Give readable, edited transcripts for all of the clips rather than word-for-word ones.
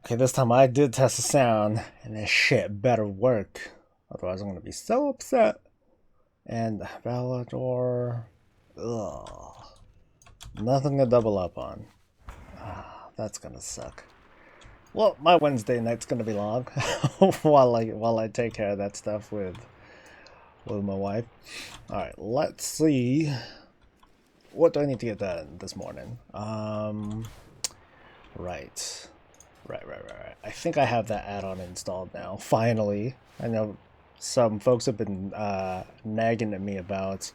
Okay, this time I did test the sound, and this shit better work. Otherwise, I'm gonna be so upset. And Valador, ugh, nothing to double up on. That's gonna suck. Well, my Wednesday night's gonna be long while I take care of that stuff with my wife. All right, let's see. What do I need to get done this morning? Right. Right. I think I have that add-on installed now. Finally. I know some folks have been nagging at me about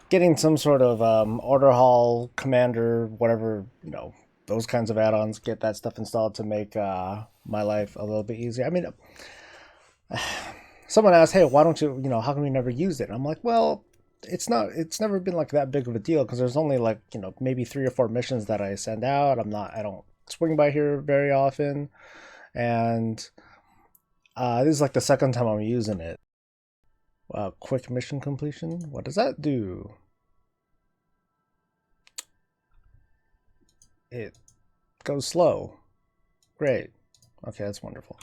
getting some sort of order hall commander, whatever, those kinds of add-ons. Get that stuff installed to make my life a little bit easier. I mean, someone asked, hey, why don't you, how come you never used it? And I'm like, well, it's never been like that big of a deal because there's only like, maybe 3 or 4 missions that I send out. I don't swing by here very often, and this is like the second time I'm using it. Quick mission completion, what does that do? It goes slow. Great. Okay, that's wonderful.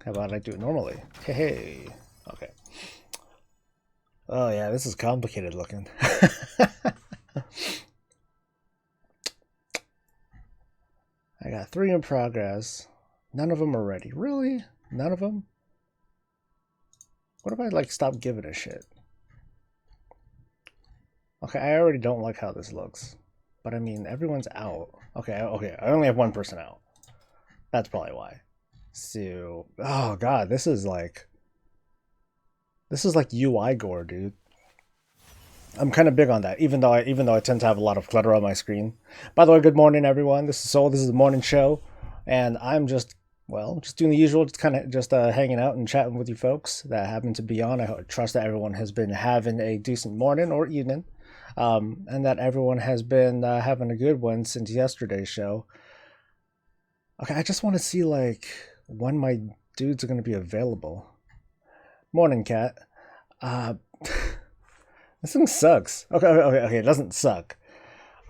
How about I do it normally? Hey. Okay. Oh yeah, this is complicated looking. I got 3 in progress. None of them are ready. Really? None of them? What if I like stop giving a shit? Okay, I already don't like how this looks. But I mean, everyone's out. Okay, I only have 1 person out. That's probably why. So, oh god, this is like UI gore, dude. I'm kind of big on that, even though I tend to have a lot of clutter on my screen. By the way, good morning, everyone. This is Soul. This is the morning show, and I'm just doing the usual, just hanging out and chatting with you folks that happen to be on. I trust that everyone has been having a decent morning or evening, and that everyone has been having a good one since yesterday's show. Okay, I just want to see like when my dudes are going to be available. Morning, cat. This thing sucks. Okay, it doesn't suck.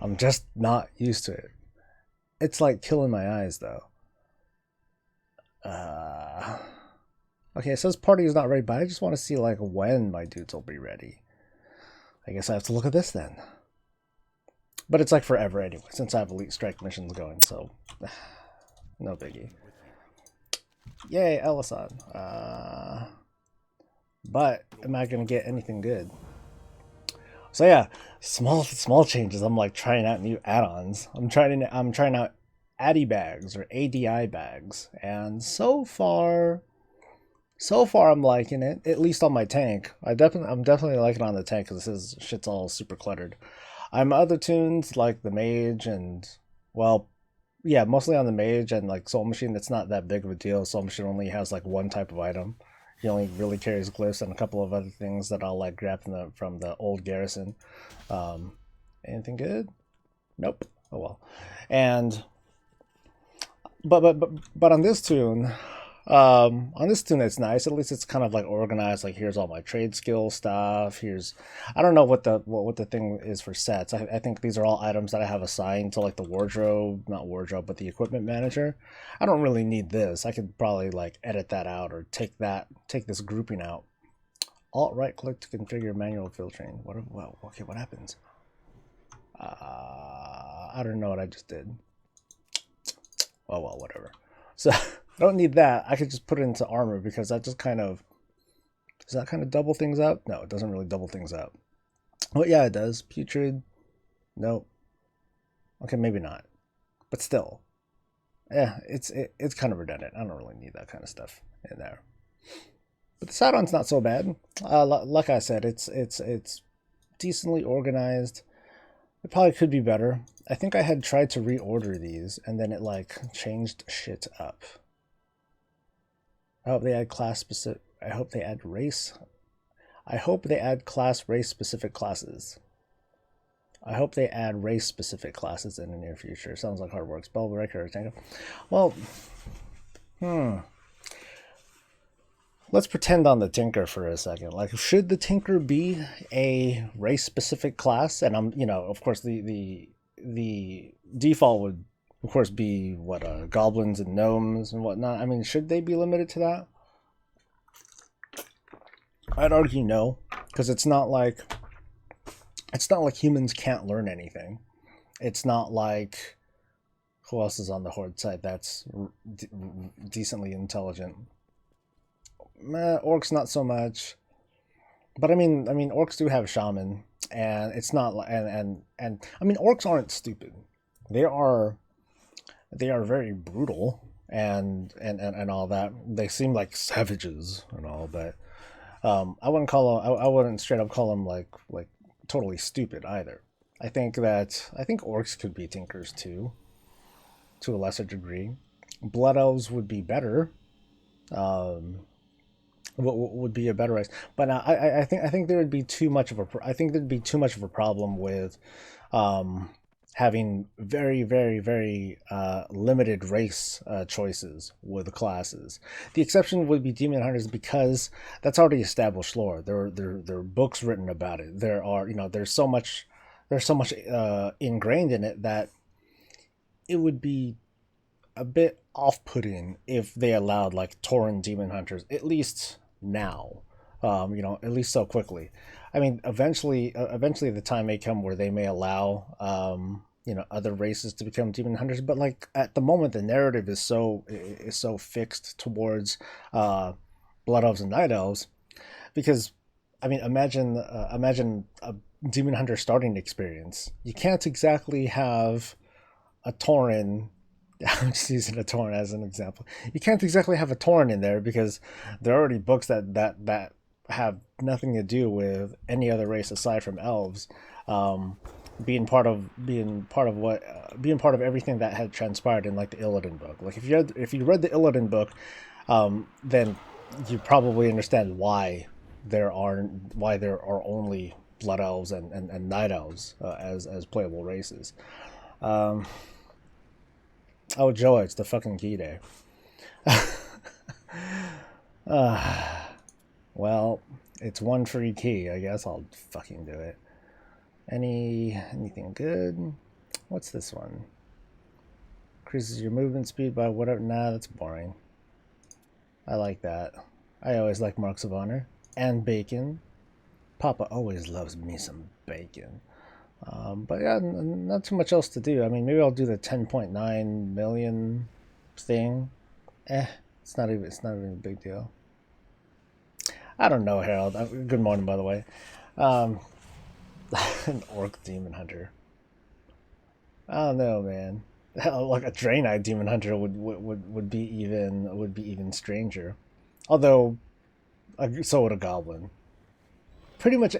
I'm just not used to it. It's like killing my eyes, though. Okay, it says party is not ready, but I just want to see like when my dudes will be ready. I guess I have to look at this then. But it's like forever anyway, since I have Elite Strike missions going, so no biggie. Yay, Ellison. But am I gonna get anything good? So yeah, small changes. I'm like trying out new add-ons. I'm trying out ADI bags or ADI bags, and so far I'm liking it. At least on my tank. I'm definitely liking it on the tank because this shit's all super cluttered. I'm other tunes like the mage and yeah, mostly on the mage and like Soul Machine. That's not that big of a deal. Soul Machine only has like 1 type of item. He only really carries glyphs and a couple of other things that I'll like grab from the old garrison. Anything good? Nope. Oh well. And but on this tune, it's nice. At least it's kind of like organized. Like here's all my trade skill stuff. I don't know what the thing is for sets. I think these are all items that I have assigned to like the not wardrobe, but the equipment manager. I don't really need this. I could probably like edit that out or take this grouping out. Alt right click to configure manual filtering. What happens? I don't know what I just did. Well, whatever. So I don't need that. I could just put it into armor because that just does that kind of double things up? No, it doesn't really double things up. Well, yeah, it does. Putrid. Nope. Okay, maybe not. But still. Yeah, it's kind of redundant. I don't really need that kind of stuff in there. But the add-on's not so bad. Like I said, it's decently organized. It probably could be better. I think I had tried to reorder these and then it like changed shit up. I hope they add class specific. I hope they add race. I hope they add class race specific classes. I hope they add race specific classes in the near future. Sounds like hard work. Spellbreaker or Tango. Well, let's pretend on the Tinker for a second. Like, should the Tinker be a race specific class? And of course, the default would of course, be what goblins and gnomes and whatnot. I mean, should they be limited to that? I'd argue no, because it's not like humans can't learn anything. It's not like who else is on the Horde side that's decently intelligent. Orcs not so much, but I mean orcs do have shaman, and it's not like and I mean orcs aren't stupid. They are very brutal and all that. They seem like savages and all, but I wouldn't straight up call them like totally stupid either. I think orcs could be tinkers too, to a lesser degree. Blood elves would be better. Would be a better race, but I think there would be too much of a problem with having very limited race choices with the classes. The exception would be demon hunters because that's already established lore. There are books written about it. There's so much ingrained in it that it would be a bit off-putting if they allowed like Tauren demon hunters, at least now, at least so quickly. I mean, eventually the time may come where they may allow, other races to become demon hunters. But like at the moment, the narrative is so fixed towards blood elves and night elves, because I mean, imagine a demon hunter starting experience. You can't exactly have a Tauren. I'm just using a Tauren as an example. You can't exactly have a Tauren in there because there are already books that have nothing to do with any other race aside from elves, being part of everything that had transpired in like the Illidan book. Like if you read the Illidan book, then you probably understand why there are only blood elves and night elves as playable races. Oh, Joa, it's the fucking key day. Well, it's one free key. I guess I'll fucking do it. Anything good? What's this one? Increases your movement speed by whatever. Nah, that's boring. I like that. I always like marks of honor. And bacon. Papa always loves me some bacon. But yeah, not too much else to do. I mean, maybe I'll do the 10.9 million thing. It's not even a big deal. I don't know, Harold. Good morning, by the way. An orc demon hunter. I don't know, man. Like a Draenei demon hunter would be even stranger. Although, so would a goblin. Pretty much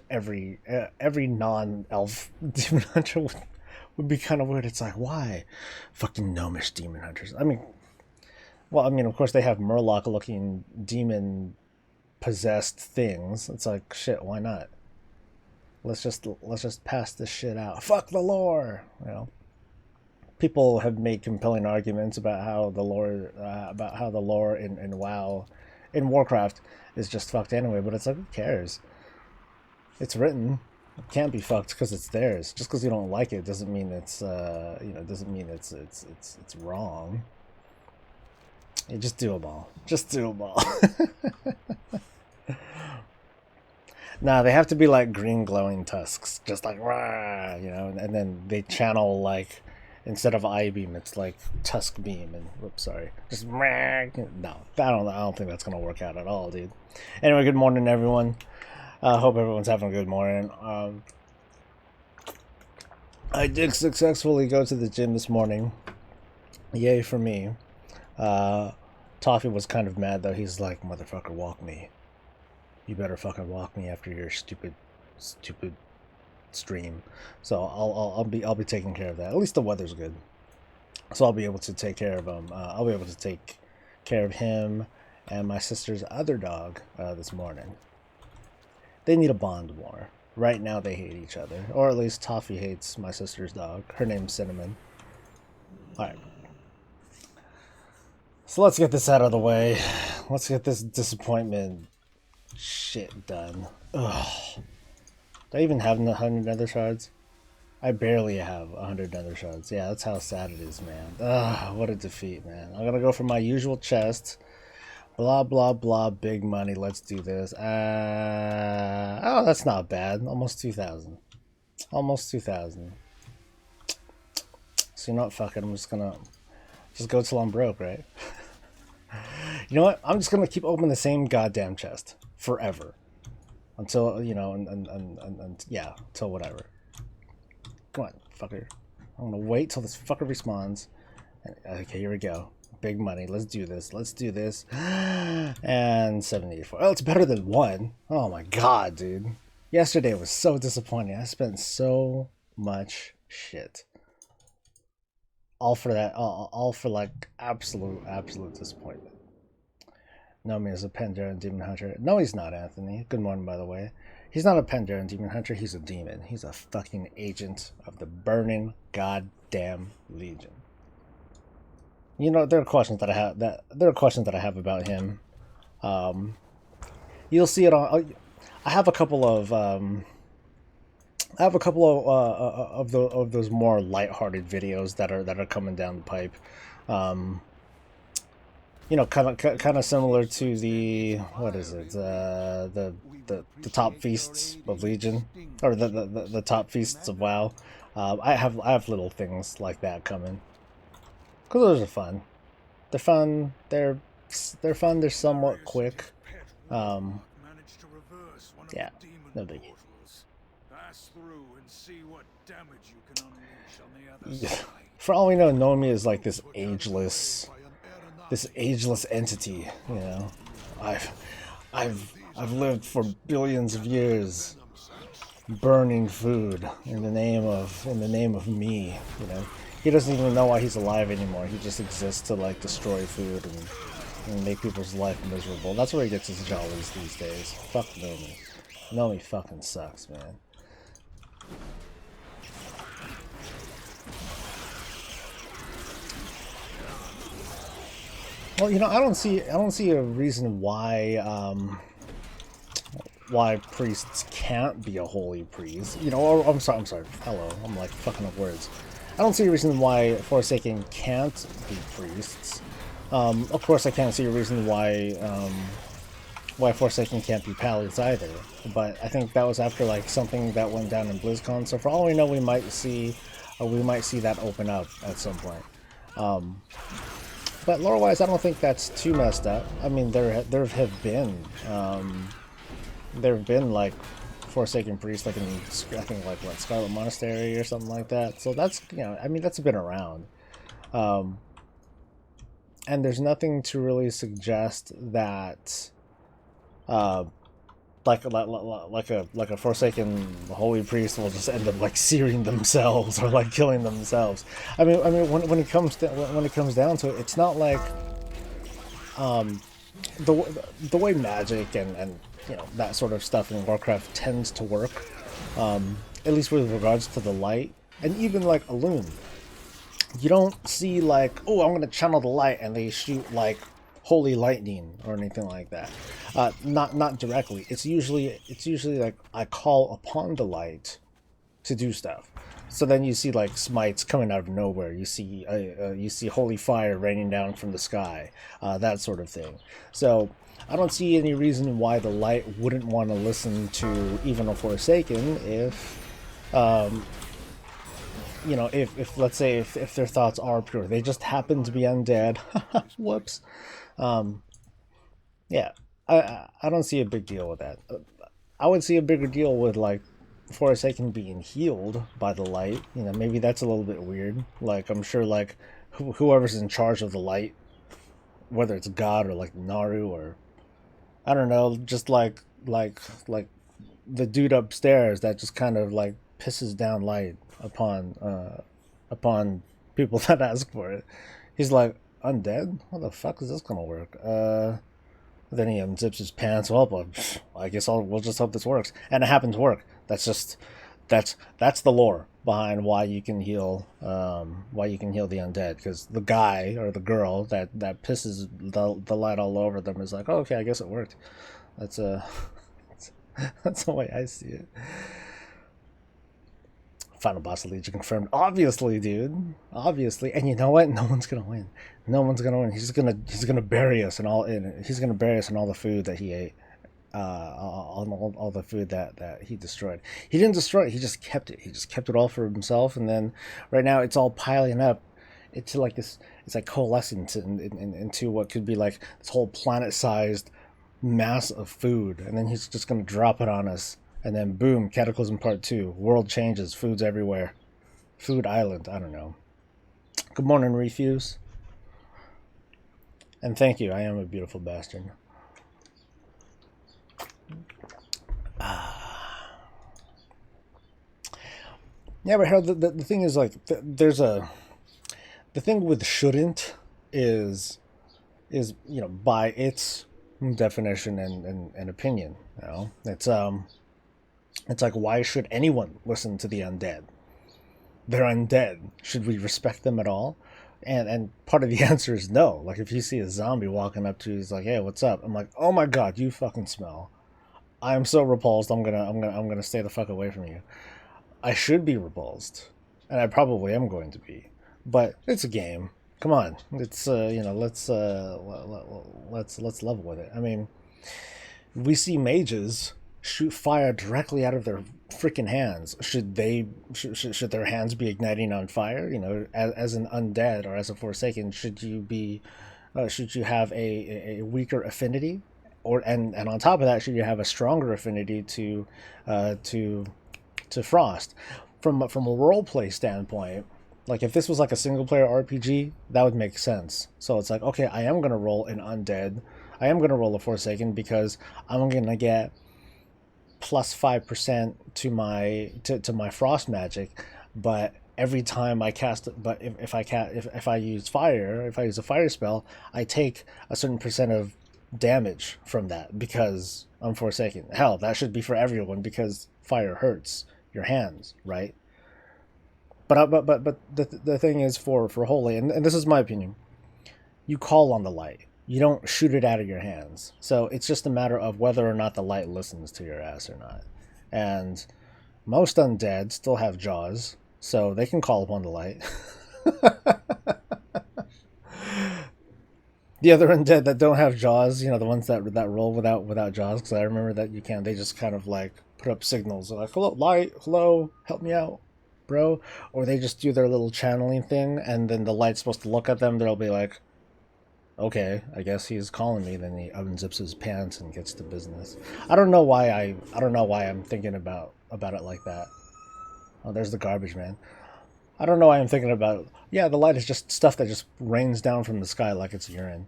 every non-elf demon hunter would be kind of weird. It's like, why fucking gnomish demon hunters? I mean, of course they have Murloc-looking demon possessed things. It's like, shit, why not? Let's just pass this shit out. Fuck the lore, People have made compelling arguments about how the lore in WoW, in Warcraft, is just fucked anyway. But it's like, who cares? It's written. It can't be fucked because it's theirs. Just because you don't like it doesn't mean it's it's wrong. You just do them all. Just do them all. Nah, they have to be like green glowing tusks, just like rah, and then they channel like, instead of eye beam, it's like tusk beam, and whoops, sorry, just rah. No, I don't think that's gonna work out at all, dude. Anyway, good morning, everyone. Hope everyone's having a good morning. I did successfully go to the gym this morning. Yay for me. Toffee was kind of mad though. He's like, motherfucker, walk me. You better fucking walk me after your stupid stream. So I'll be taking care of that. At least the weather's good, so I'll be able to take care of him. I'll be able to take care of him and my sister's other dog this morning. They need to bond more. Right now they hate each other, or at least Toffee hates my sister's dog. Her name's Cinnamon. All right. So let's get this out of the way. Let's get this disappointment shit done. Ugh. Do I even have 100 nether shards? I barely have 100 nether shards. Yeah, that's how sad it is, man. Ugh, what a defeat, man. I'm gonna go for my usual chest. Blah, blah, blah, big money. Let's do this. Oh, that's not bad. Almost 2,000. Almost 2,000. So you know what? Fuck it. I'm just gonna just go till I'm broke, right? You know what? I'm just gonna keep opening the same goddamn chest forever. Until, you know, and yeah, until whatever. Come on, fucker. I'm gonna wait till this fucker respawns. Okay, here we go. Big money. Let's do this. Let's do this. And 74. Oh, it's better than 1. Oh my god, dude. Yesterday was so disappointing. I spent so much shit. All for that. All for like absolute disappointment. Nomi is a Pandaren Demon Hunter. No, he's not, Anthony. Good morning, by the way. He's not a Pandaren Demon Hunter. He's a demon. He's a fucking agent of the burning goddamn Legion. You know, there are questions that I have about him. You'll see it on. I have a couple of of those more lighthearted videos that are coming down the pipe. You know, kind of similar to the what is it? The top feasts of Legion, or the top feasts of WoW. I have little things like that coming. Cause those are fun. They're fun. They're fun. They're somewhat quick. Yeah, no biggie. For all we know, Nomi is like this ageless entity. You know, I've lived for billions of years, burning food in the name of me. You know. He doesn't even know why he's alive anymore. He just exists to like destroy food and make people's life miserable. That's where he gets his jollies these days. Fuck Nomi. Nomi fucking sucks, man. Well, you know, I don't see a reason why priests can't be a holy priest. You know, or, I'm sorry. Hello, I'm like fucking up words. I don't see a reason why Forsaken can't be priests. Of course, I can't see a reason why Forsaken can't be paladins either. But I think that was after like something that went down in BlizzCon. So for all we know, we might see that open up at some point. But lore-wise, I don't think that's too messed up. I mean, there have been like Forsaken priest, like in I think like what, Scarlet Monastery or something like that. So that's, you know, I mean, that's been around, and there's nothing to really suggest that like a Forsaken holy priest will just end up like searing themselves or like killing themselves. I mean when it comes down to it, it's not like the way magic and you know, that sort of stuff in Warcraft tends to work, at least with regards to the light, and even like Elune. You don't see like, oh, I'm gonna channel the light and they shoot like holy lightning or anything like that. Not directly. It's usually like I call upon the light to do stuff. So then you see like smites coming out of nowhere. You see holy fire raining down from the sky, that sort of thing. So I don't see any reason why the light wouldn't want to listen to even a Forsaken if, you know, if let's say if their thoughts are pure, they just happen to be undead. Whoops. Yeah, I don't see a big deal with that. I would see a bigger deal with like Forsaken being healed by the light. You know, maybe that's a little bit weird. Like I'm sure like whoever's in charge of the light, whether it's God or like Naru or I don't know, just like the dude upstairs that just kind of like pisses down light upon people that ask for it. He's like, undead? How the fuck is this gonna work? Then he unzips his pants. Well, I guess we'll just hope this works, and it happens to work. That's the lore behind why you can heal the undead, because the guy or the girl that pisses the light all over them is like, oh, okay, I guess it worked. That's the way I see it. Final boss of Legion confirmed. Obviously, dude. Obviously. And you know what? No one's gonna win. No one's gonna win. He's gonna bury us in all the food that he ate. All the food that he destroyed. He didn't destroy it. He just kept it. He just kept it all for himself. And then right now it's all piling up. It's like this. It's like coalescing into what could be like this whole planet-sized mass of food. And then he's just gonna drop it on us. And then boom, Cataclysm Part 2. World changes. Food's everywhere. Food Island. I don't know. Good morning, Refuse. And thank you. I am a beautiful bastard. Yeah, but Harold, the thing is, like, there's a... The thing with shouldn't is by its definition and opinion, you know? It's like, why should anyone listen to the undead? They're undead. Should we respect them at all? And part of the answer is no. Like, if you see a zombie walking up to you, he's like, hey, what's up? I'm like, oh my god, you fucking smell. I am so repulsed. I'm gonna stay the fuck away from you. I should be repulsed, and I probably am going to be. But it's a game. Come on, it's let's level with it. I mean, we see mages shoot fire directly out of their freaking hands. Should their hands be igniting on fire? You know, as an undead or as a Forsaken, should you have a weaker affinity? And on top of that, should you have a stronger affinity to frost? From a roleplay standpoint, like if this was like a single player RPG, that would make sense. So it's like, okay, I am gonna roll an undead, I am gonna roll a Forsaken because I'm gonna get plus 5% to my frost magic, but every time I cast, but if I use a fire spell, I take a certain percent of damage from that because I'm Forsaken. Hell, that should be for everyone because fire hurts your hands, right? But the thing is for holy, and this is my opinion, you call on the light. You don't shoot it out of your hands. So it's just a matter of whether or not the light listens to your ass or not. And most undead still have jaws, so they can call upon the light. The other undead that don't have jaws, you know, the ones that roll without jaws, because I remember that you can. They just kind of like put up signals. They're like, hello, light, hello, help me out, bro. Or they just do their little channeling thing, and then the light's supposed to look at them. They'll be like, okay, I guess he's calling me. Then he unzips his pants and gets to business. I don't know why I'm thinking about it like that. Oh, there's the garbage man. I don't know why I'm thinking about. Yeah, the light is just stuff that just rains down from the sky like it's urine.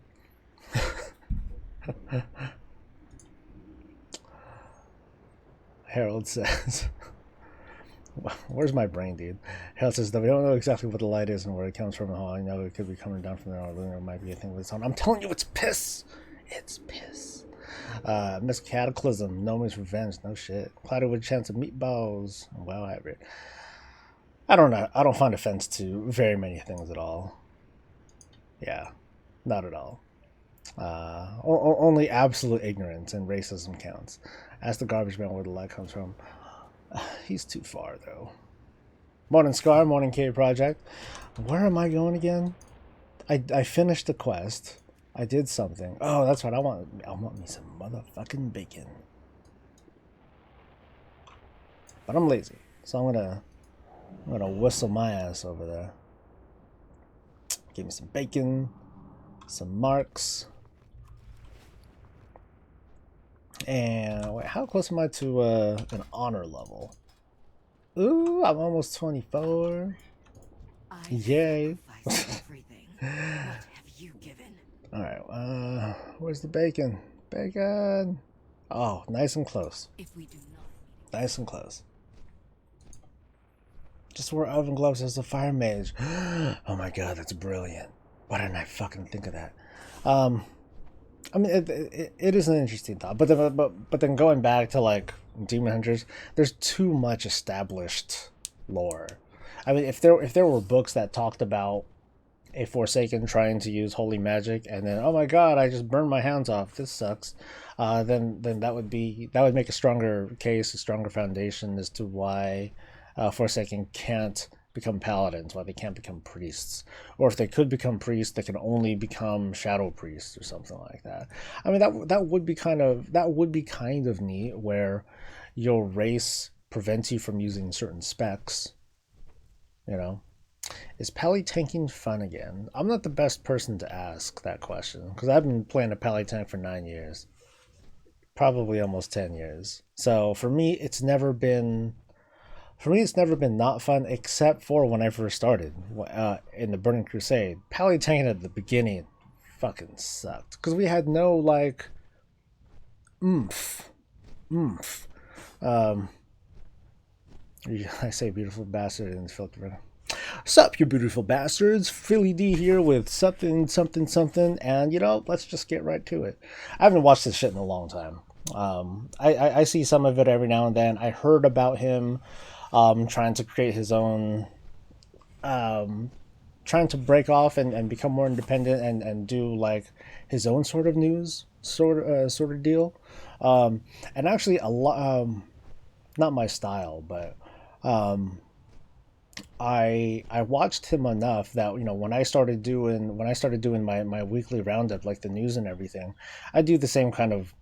Harold says, where's my brain, dude? Harold says that we don't know exactly what the light is and where it comes from and how I know it could be coming down from there, or it might be a thing with its own. I'm telling you, it's piss. It's piss. Miss Cataclysm, Nomi's Revenge, no shit. Clouded with chance of meatballs. Wow, hybrid. I don't know. I don't find offense to very many things at all. Yeah, not at all. Only absolute ignorance and racism counts. Ask the garbage man where the light comes from. He's too far, though. Morning, Scar. Morning, K Project. Where am I going again? I finished the quest. I did something. Oh, that's right. I want me some motherfucking bacon. But I'm lazy, so I'm gonna whistle my ass over there. Give me some bacon, some marks. And wait, how close am I to an honor level? Ooh, I'm almost 24. Yay. Everything. What have you given? Alright, where's the bacon? Bacon! Oh, nice and close. If we do not. Nice and close. Just wear oven gloves as a fire mage. Oh my god, that's brilliant. Why didn't I fucking think of that? I mean, it is an interesting thought, but then going back to like Demon Hunters, there's too much established lore. I mean, if there were books that talked about a Forsaken trying to use holy magic and then, oh my god, I just burned my hands off, this sucks, then that would make a stronger case, a stronger foundation as to why Forsaken can't become paladins, why they can't become priests, or if they could become priests, they can only become shadow priests or something like that. I mean, that would be kind of neat, where your race prevents you from using certain specs. You know, is pally tanking fun again? I'm not the best person to ask that question because I've been playing a pally tank for 9 years, probably almost 10 years. So it's never been not fun, except for when I first started in the Burning Crusade. Pally tanking at the beginning fucking sucked because we had no like oomph, oomph. Um, I say beautiful bastard and filter. Sup, you beautiful bastards. Philly D here with something, something, something, and let's just get right to it. I haven't watched this shit in a long time. I see some of it every now and then. I heard about him trying to create his own, trying to break off and become more independent and do like his own sort of news sort of deal. And actually, a lot, not my style, but I watched him enough that when I started doing my weekly roundup, like the news and everything, I do the same kind of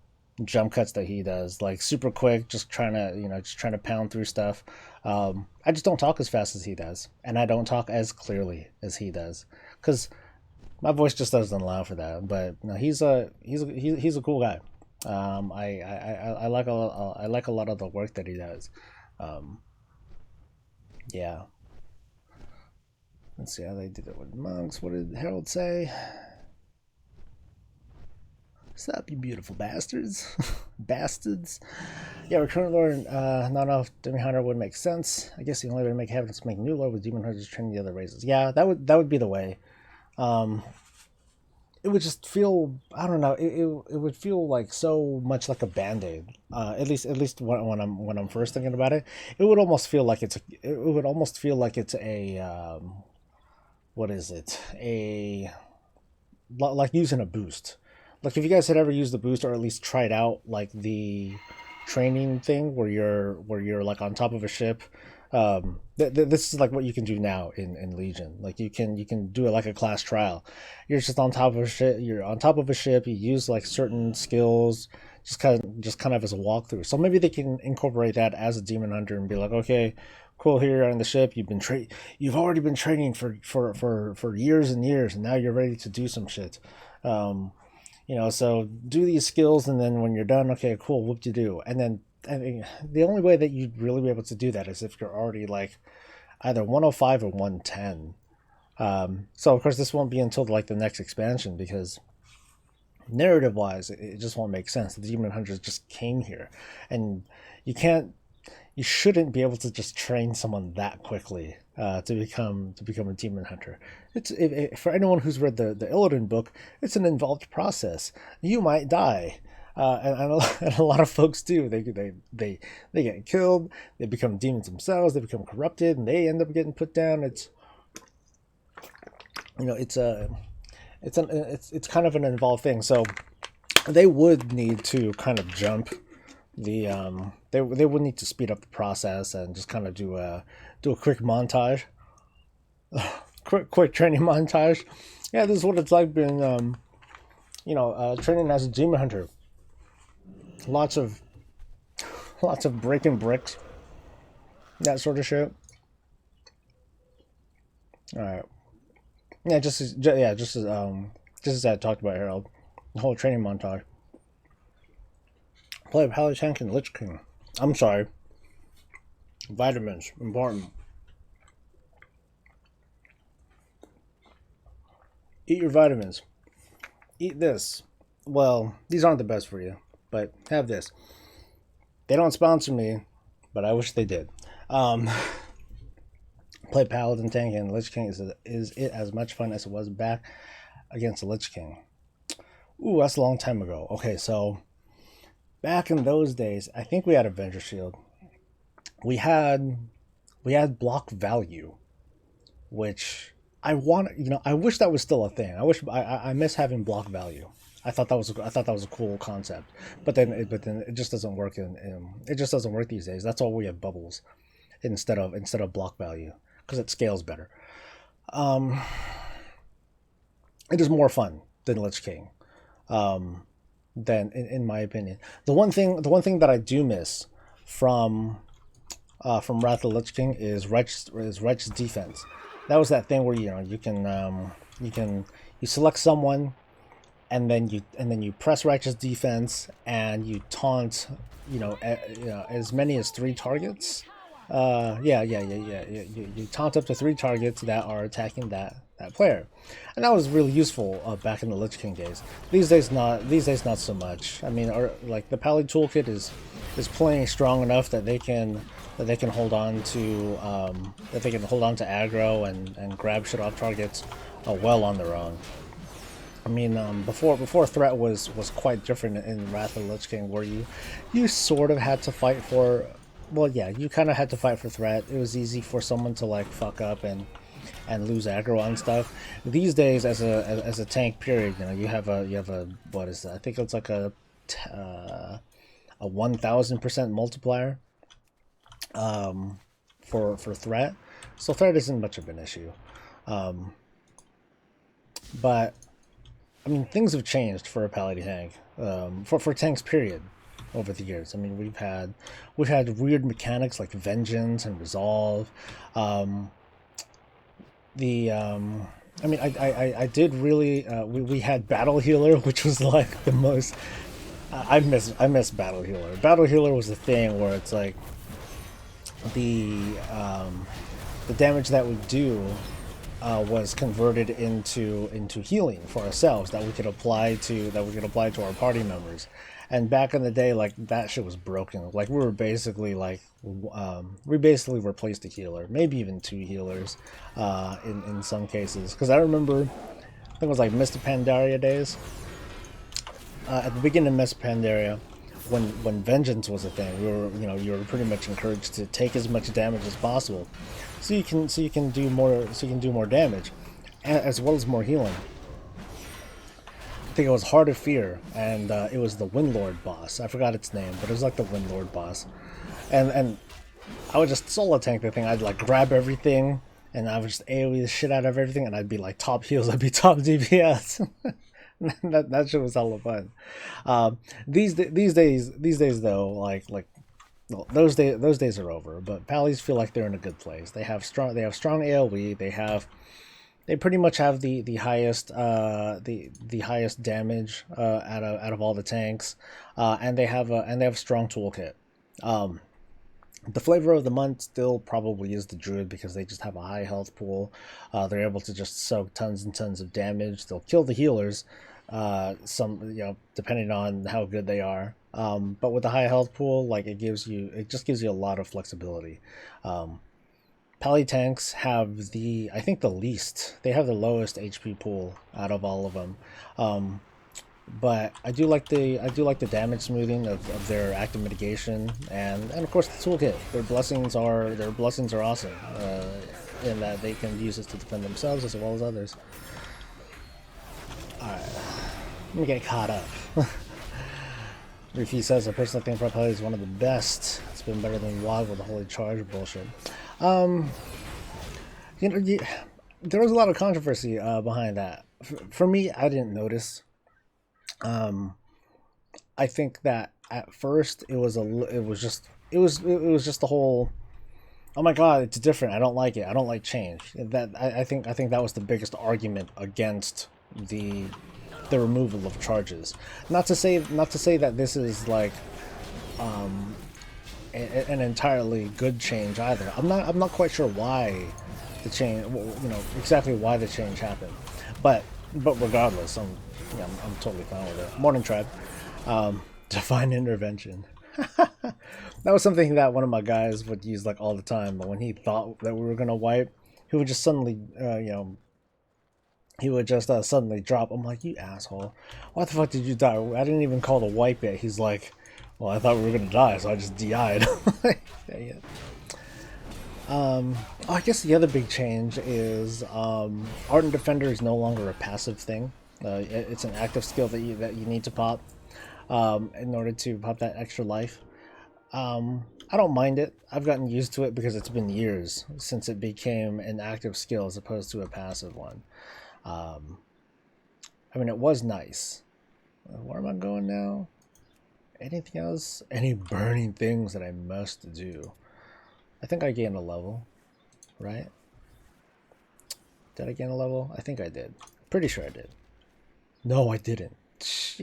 jump cuts that he does, like super quick, just trying to pound through stuff. I just don't talk as fast as he does, and I don't talk as clearly as he does, because my voice just doesn't allow for that. But no, he's a cool guy. I like a lot of the work that he does. Um, yeah. Let's see how they did it with monks. What did Harold say? Sup, you beautiful bastards. Bastards. Yeah, recurrent lore, not off Demon Hunter would make sense. I guess the only way to make heaven is to make new lore with Demon Hunters training the other races. Yeah, that would be the way. Um, it would just feel, I don't know, it would feel like so much like a band-aid. At least when I'm first thinking about it, it would almost feel like it's a what is it? Like using a boost. Like if you guys had ever used the boost or at least tried out like the training thing where you're like on top of a ship. This is like what you can do now in Legion. Like you can do it like a class trial. You're just on top of a ship. You're on top of a ship. You use like certain skills, just kind of as a walkthrough. So maybe they can incorporate that as a demon hunter and be like, okay, cool. Here on the ship, you've already been training for years and years, and now you're ready to do some shit. Um, so do these skills, and then when you're done, okay, cool, whoop de do. And then I mean, the only way that you'd really be able to do that is if you're already like either 105 or 110. So of course this won't be until like the next expansion, because narrative wise it just won't make sense. The demon hunters just came here, and you can't you shouldn't be able to just train someone that quickly to become a demon hunter. For anyone who's read the Illidan book, it's an involved process. You might die, and a lot of folks do. They get killed. They become demons themselves. They become corrupted, and they end up getting put down. It's kind of an involved thing. So they would need to kind of jump they would need to speed up the process and just kind of do a quick montage, quick training montage. Yeah, this is what it's like being training as a demon hunter. Lots of breaking bricks, that sort of shit. All right. Yeah, just as I talked about, Harold, the whole training montage. Play Pally Tank and Lich King. I'm sorry. Vitamins, important. Eat your vitamins. Eat this. Well, these aren't the best for you, but have this. They don't sponsor me, but I wish they did. Play Paladin Tank and Lich King. Is it as much fun as it was back against the Lich King? Ooh, that's a long time ago. Okay, so back in those days, I think we had Avenger Shield. We had block value, which I wish that was still a thing. I miss having block value. I thought that was a cool concept, but then it just doesn't work it just doesn't work these days. That's all we have, bubbles, instead of block value because it scales better. Um, it is more fun than Lich King. Um, than in my opinion. The one thing that I do miss from Wrath of the Lich King is Wretch's defense. That was that thing where you can you select someone and then you press Righteous Defense and you taunt as many as 3 targets. You taunt up to 3 targets that are attacking that player, and that was really useful back in the Lich King days. These days not so much. I mean, like the Pally toolkit is playing strong enough that they can hold on to aggro and grab shit off targets well on their own. I mean, before threat was quite different in Wrath of the Lich King, where you sort of had to fight for. Well, yeah, you kind of had to fight for threat. It was easy for someone to like fuck up and lose aggro on stuff. These days, as a tank, period, you have a what is that? I think it's like a 1000% multiplier for threat. So threat isn't much of an issue, but I mean, things have changed for a Pally tank, for tanks, period, over the years. I mean, we've had weird mechanics like Vengeance and Resolve. I mean, I did really. We had Battle Healer, which was like the most. I miss Battle Healer. Battle Healer was the thing where it's like the damage that we do was converted into healing for ourselves that we could apply to our party members. And back in the day, like that shit was broken. Like we basically replaced a healer, maybe even 2 healers, in some cases. Because I remember, I think it was like Mist Pandaria days. At the beginning of Mist Pandaria, when Vengeance was a thing, you were pretty much encouraged to take as much damage as possible, so you can do more damage, as well as more healing. I think it was Heart of Fear, and it was the Windlord boss. I forgot its name, but it was like the Windlord boss, and I would just solo tank the thing. I'd like grab everything, and I would just AoE the shit out of everything, and I'd be like top heals, I'd be top DPS. that shit was hella fun. These days though, well, those days are over. But Pallies feel like they're in a good place. They have strong AoE. They pretty much have the highest the highest damage out of all the tanks, and they have a strong toolkit. The flavor of the month still probably is the Druid, because they just have a high health pool. They're able to just soak tons and tons of damage. They'll kill the healers, depending on how good they are. But with the high health pool, like it just gives you a lot of flexibility. Pally tanks have they have the lowest HP pool out of all of them. But I do like the damage smoothing of their active mitigation, and of course the toolkit. Their blessings are awesome, in that they can use this to defend themselves as well as others. Alright, let me get caught up. Rifi says, I personally think Pro Pally is one of the best. It's been better than WoG with the Holy Charge bullshit. There was a lot of controversy behind that. For me, I didn't notice. I think that at first it was just the whole, oh my god, it's different, I don't like it, I don't like change. I think that was the biggest argument against the removal of charges. Not to say that this is like an entirely good change either. I'm not quite sure why the change, exactly why the change happened, but regardless, I'm totally fine with it. Morning Tribe. Divine intervention. That was something that one of my guys would use like all the time. But when he thought that we were gonna wipe, he would just suddenly, suddenly drop. I'm like, you asshole! Why the fuck did you die? I didn't even call the wipe yet. He's like, well, I thought we were gonna die, so I just DI'd. Dang it. I guess the other big change is Ardent Defender is no longer a passive thing. It's an active skill that you need to pop in order to pop that extra life. I don't mind it. I've gotten used to it because it's been years since it became an active skill as opposed to a passive one. Um, I mean, it was nice. Where am I going now? Anything else? Any burning things that I must do? I think I gained a level, right? Did I gain a level? I think I did. Pretty sure I did. No, I didn't.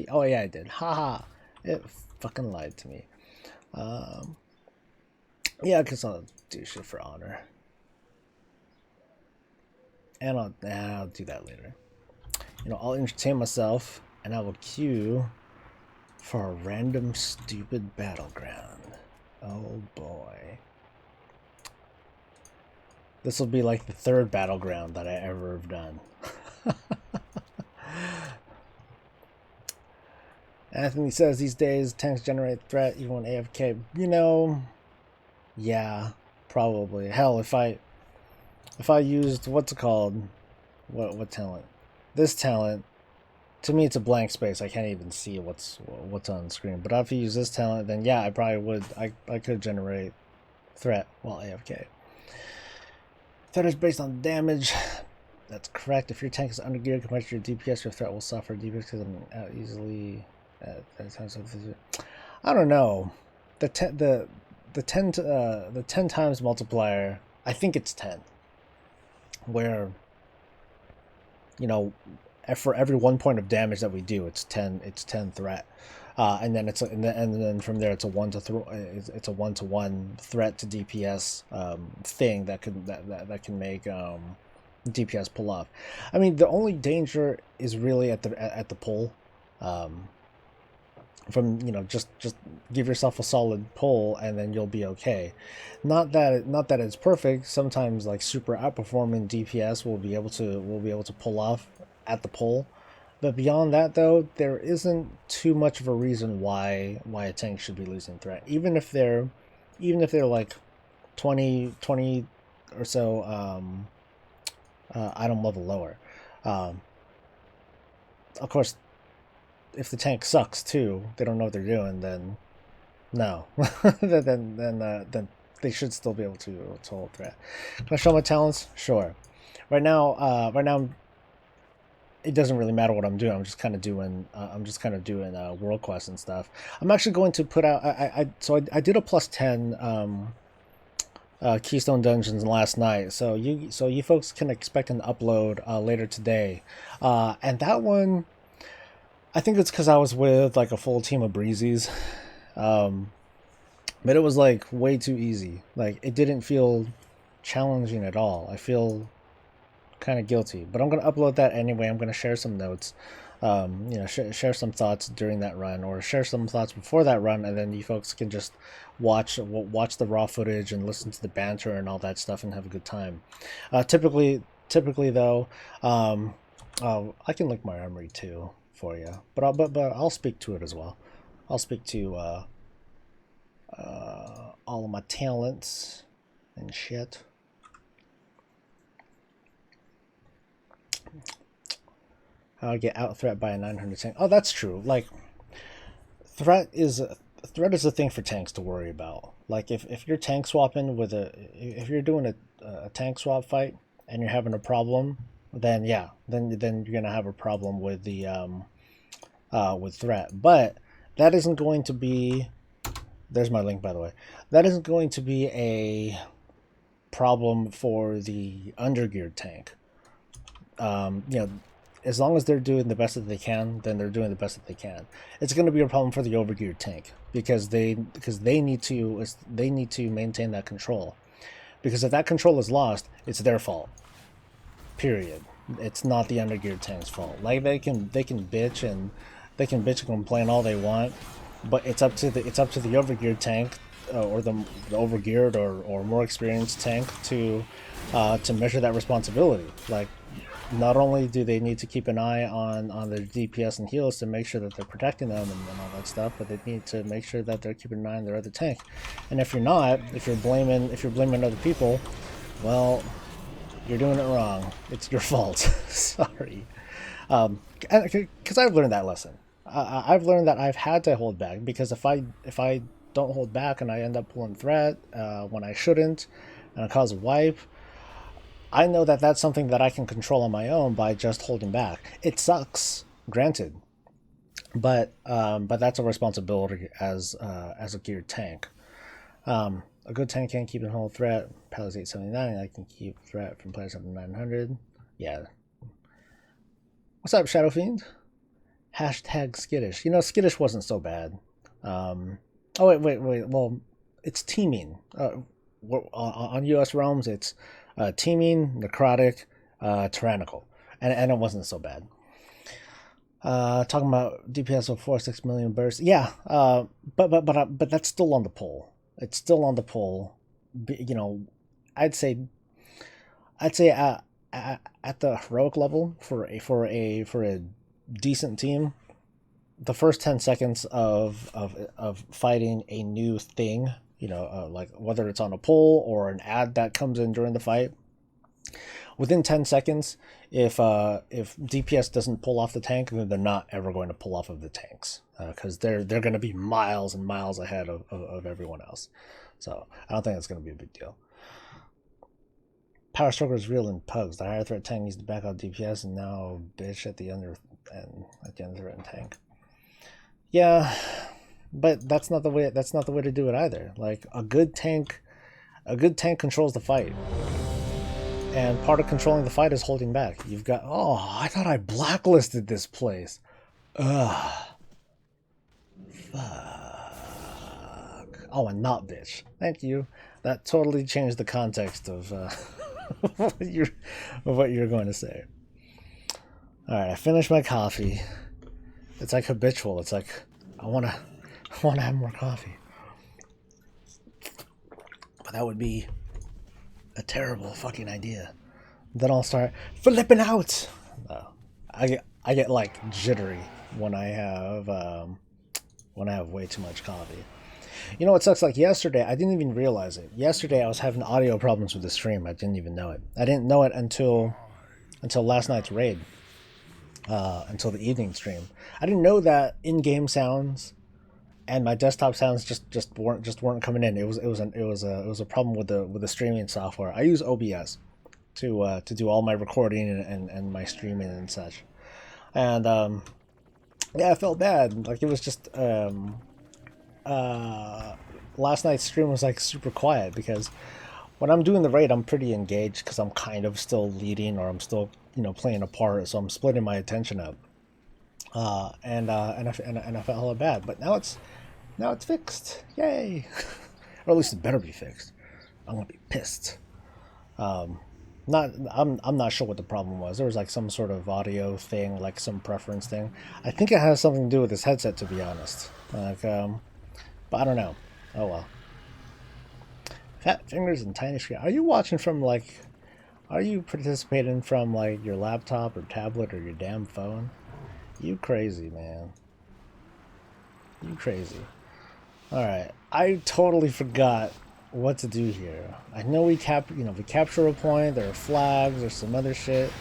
Oh yeah, I did. Haha. It fucking lied to me. Um, yeah, because I'll do shit for honor. And I'll do that later. You know, I'll entertain myself and I will queue for a random stupid battleground. Oh boy. This will be like the third battleground that I ever have done. Anthony says these days tanks generate threat even when AFK. You know, yeah, probably. Hell, if I used what's it called? What talent? This talent. To me, it's a blank space. I can't even see what's on the screen. But if you use this talent, then yeah, I probably would. I could generate threat while AFK. Threat is based on damage. That's correct. If your tank is undergeared compared to your DPS, your threat will suffer. DPS because I'm out easily. I don't know. The 10 times multiplier. I think it's 10. Where, you know, for every 1 point of damage that we do, it's 10. It's 10 threat. And then then from there it's a 1-to-1 threat to DPS thing that can make DPS pull off. I mean, the only danger is really at the pull. From, you know, just give yourself a solid pull and then you'll be okay. Not that it's perfect. Sometimes like super outperforming DPS will be able to pull off at the pull. But beyond that, though, there isn't too much of a reason why a tank should be losing threat, even if they're like 20 or so item level lower. Of course, if the tank sucks too, they don't know what they're doing, then no, then they should still be able to hold threat. Can I show my talents? Sure. Right now, it doesn't really matter what I'm doing. I'm just kind of doing world quests and stuff. I'm actually going to put out. I did a +10 Keystone Dungeons last night. So you folks can expect an upload later today. And that one, I think it's because I was with like a full team of breezies. But it was like way too easy. Like it didn't feel challenging at all. I feel kind of guilty, but I'm going to upload that anyway. I'm going to share some notes, you know, share some thoughts during that run, or share some thoughts before that run, and then you folks can just watch the raw footage and listen to the banter and all that stuff and have a good time. Typically though, I can link my armory too for you, but I'll speak to it as well. I'll speak to all of my talents and shit. How I get out threat by a 900 tank. Oh, that's true. Like threat is a thing for tanks to worry about. Like if you're tank swapping if you're doing a tank swap fight and you're having a problem, then yeah, then you're gonna have a problem with the with threat. But that isn't going to be. There's my link, by the way. That isn't going to be a problem for the undergeared tank. You know, as long as they're doing the best that they can, then they're doing the best that they can. It's going to be a problem for the overgeared tank because they need to maintain that control. Because if that control is lost, it's their fault. Period. It's not the undergeared tank's fault. Like they can bitch and complain all they want, but it's up to the overgeared tank or the overgeared or more experienced tank to measure that responsibility. Like, not only do they need to keep an eye on their DPS and heals to make sure that they're protecting them and all that stuff, but they need to make sure that they're keeping an eye on their other tank. And if you're not, if you're blaming other people, well, you're doing it wrong. It's your fault. Sorry. Because I've learned that lesson. I've learned that I've had to hold back because if I don't hold back and I end up pulling threat when I shouldn't, and I cause a wipe, I know that that's something that I can control on my own by just holding back. It sucks, granted, but that's a responsibility as a geared tank. A good tank can keep and hold threat. Palace 879. I can keep threat from players up to 900. Yeah. What's up, Shadow Fiend? Hashtag skittish. You know, skittish wasn't so bad. Oh wait. Well, it's teaming. On U.S. realms, it's teaming, necrotic, tyrannical, and it wasn't so bad. Talking about DPS of 4-6 million bursts. Yeah. But that's still on the pole. It's still on the pole. You know, I'd say at the heroic level for a decent team, the first 10 seconds of fighting a new thing, you know, like whether it's on a poll or an ad that comes in during the fight, within 10 seconds, if DPS doesn't pull off the tank, then they're not ever going to pull off of the tanks, because they're going to be miles and miles ahead of everyone else. So I don't think that's going to be a big deal. Power struggle is real in pugs. The higher threat tank needs to back out DPS, and now bitch at the under threat and tank. Yeah, but that's not the way. That's not the way to do it either. Like a good tank controls the fight. And part of controlling the fight is holding back. You've got... Oh, I thought I blacklisted this place. Ugh. Fuck. Oh, and not bitch. Thank you. That totally changed the context of what you're going to say. Alright, I finished my coffee. It's like habitual. It's like, I wanna have more coffee. But that would be a terrible fucking idea. Then I'll start flipping out. I get like jittery when I have way too much coffee. You know what sucks? Like yesterday, I didn't even realize it. Yesterday, I was having audio problems with the stream. I didn't even know it. I didn't know it until last night's raid, until the evening stream. I didn't know that in-game sounds and my desktop sounds just weren't coming in. It was a problem with the streaming software. I use OBS to do all my recording and my streaming and such. And yeah, I felt bad. Like it was just last night's stream was like super quiet because when I'm doing the raid, I'm pretty engaged because I'm kind of still leading or I'm still playing a part, so I'm splitting my attention up. And I felt hella bad, but now it's fixed. Yay! Or at least it better be fixed. I'm gonna be pissed. I'm not sure what the problem was. There was like some sort of audio thing, like some preference thing. I think it has something to do with this headset, to be honest. Like, but I don't know. Oh well. Fat fingers and tiny screen. Are you watching from like? Are you participating from like your laptop or tablet or your damn phone? You crazy, man. You crazy. Alright, I totally forgot what to do here. I know we capture a point, there are flags, there's some other shit.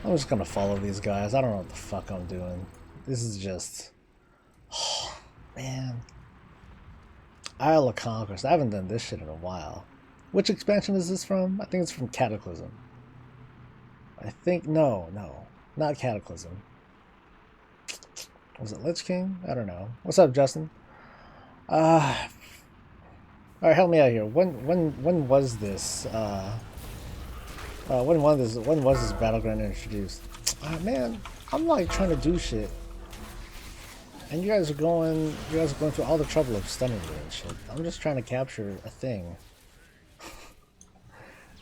I'm just gonna follow these guys. I don't know what the fuck I'm doing. This is just... Oh, man. Isle of Conquest. I haven't done this shit in a while. Which expansion is this from? I think it's from Cataclysm. I think... No. Not Cataclysm. Was it Lich King? I don't know. What's up, Justin? Alright, help me out here. When was this? When was this battleground introduced? Man, I'm like trying to do shit, and you guys are going through all the trouble of stunning me and shit. I'm just trying to capture a thing.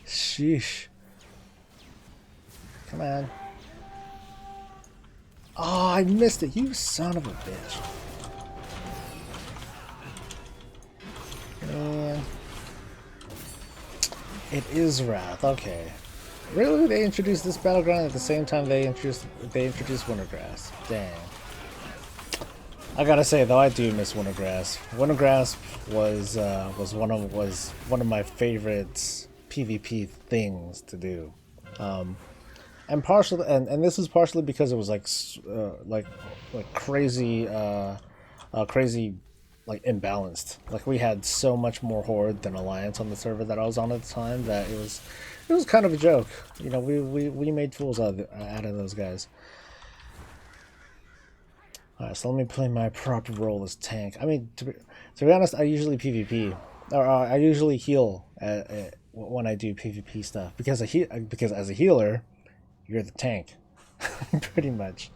Sheesh. Come on. Oh, I missed it. You son of a bitch. Man. It is Wrath. Okay. Really? They introduced this battleground at the same time they introduced Wintergrass. Dang. I gotta say though, I do miss Wintergrass. Wintergrass was one of my favorite PvP things to do. And partially, and this is partially because it was like crazy like imbalanced. Like we had so much more Horde than Alliance on the server that I was on at the time that it was kind of a joke. You know, we made fools out of those guys. Alright, so let me play my proper role as tank. I mean, to be honest, I usually PvP. Or I usually heal when I do PvP stuff. Because as a healer, you're the tank. Pretty much.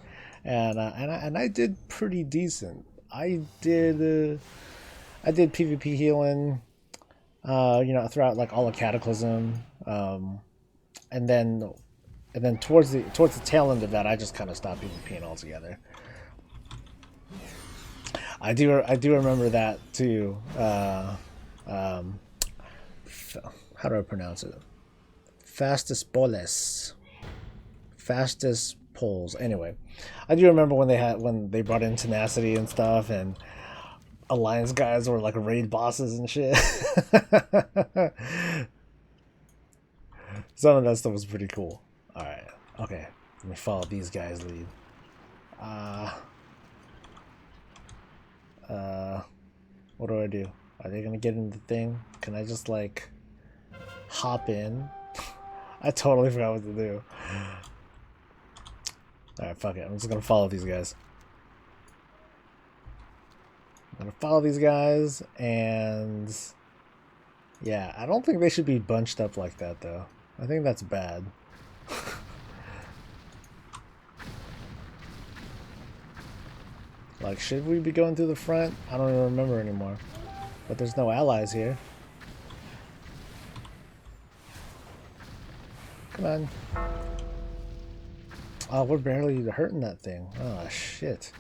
And I did pretty decent. I did PvP healing, you know, throughout like all of Cataclysm. And then towards the tail end of that, I just kind of stopped PvPing altogether. I do remember that too. How do I pronounce it? Fastest poles. Anyway, I do remember when they brought in tenacity and stuff, and Alliance guys were like raid bosses and shit. Some of that stuff was pretty cool. All right, okay, let me follow these guys' lead. What do I do? Are they gonna get in the thing? Can I just like hop in? I totally forgot what to do. Alright, fuck it. I'm just gonna follow these guys. I'm gonna follow these guys, and yeah, I don't think they should be bunched up like that though. I think that's bad. Like, should we be going through the front? I don't even remember anymore. But there's no allies here. Come on. Oh, we're barely hurting that thing. Oh, shit.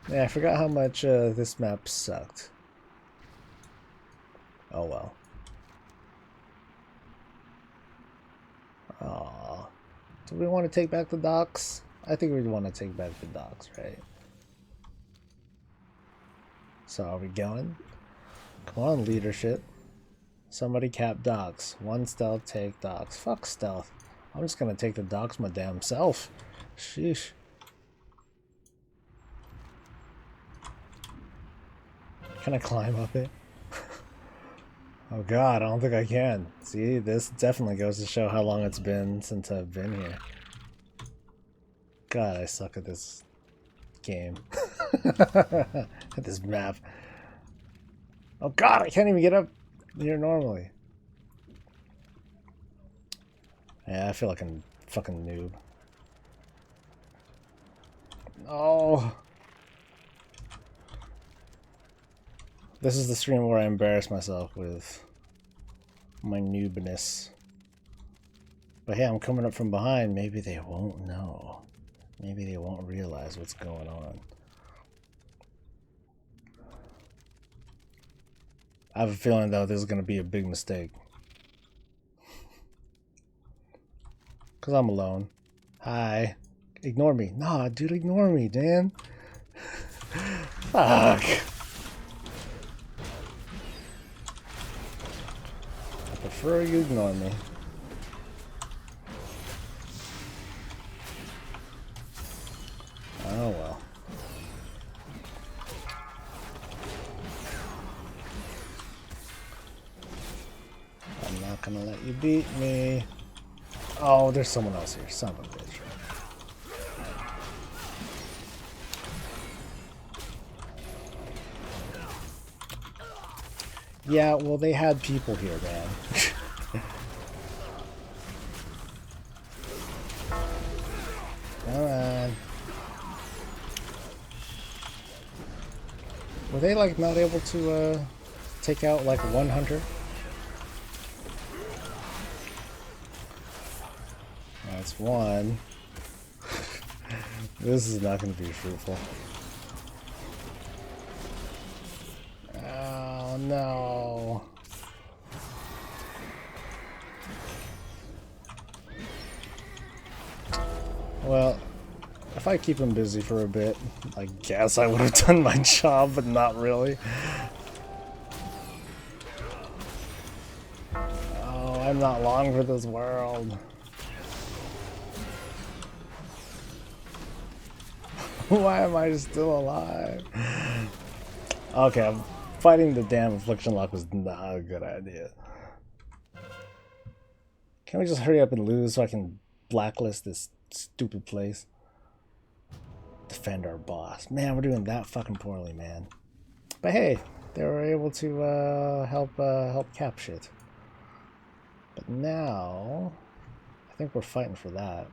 Yeah, I forgot how much this map sucked. Oh, well. Aww. Do we want to take back the docks? I think we'd want to take back the docks, right? So are we going? Come on, leadership. Somebody cap docks. One stealth, take docks. Fuck stealth. I'm just gonna take the docks my damn self. Sheesh. Can I climb up it? Oh god, I don't think I can. See, this definitely goes to show how long it's been since I've been here. God, I suck at this game. At this map. Oh god, I can't even get up here normally. Yeah, I feel like I'm fucking noob. Oh. This is the stream where I embarrass myself with my noobness. But hey, I'm coming up from behind. Maybe they won't know. Maybe they won't realize what's going on. I have a feeling, though, this is going to be a big mistake. Because I'm alone. Hi. Ignore me. Nah, dude, ignore me, Dan. Fuck. I prefer you ignore me. Oh, well. I'm not gonna let you beat me. Oh, there's someone else here. Son of a bitch. Yeah, well, they had people here, man. Come on. Were they, like, not able to, take out, like, one hunter? That's one. This is not going to be fruitful. Oh, no. Well, if I keep him busy for a bit, I guess I would have done my job, but not really. Oh, I'm not long for this world. Why am I still alive? Okay, fighting the damn affliction lock was not a good idea. Can we just hurry up and lose so I can blacklist this stupid place? Defend our boss. Man, we're doing that fucking poorly, man. But hey, they were able to help cap shit. But now, I think we're fighting for that.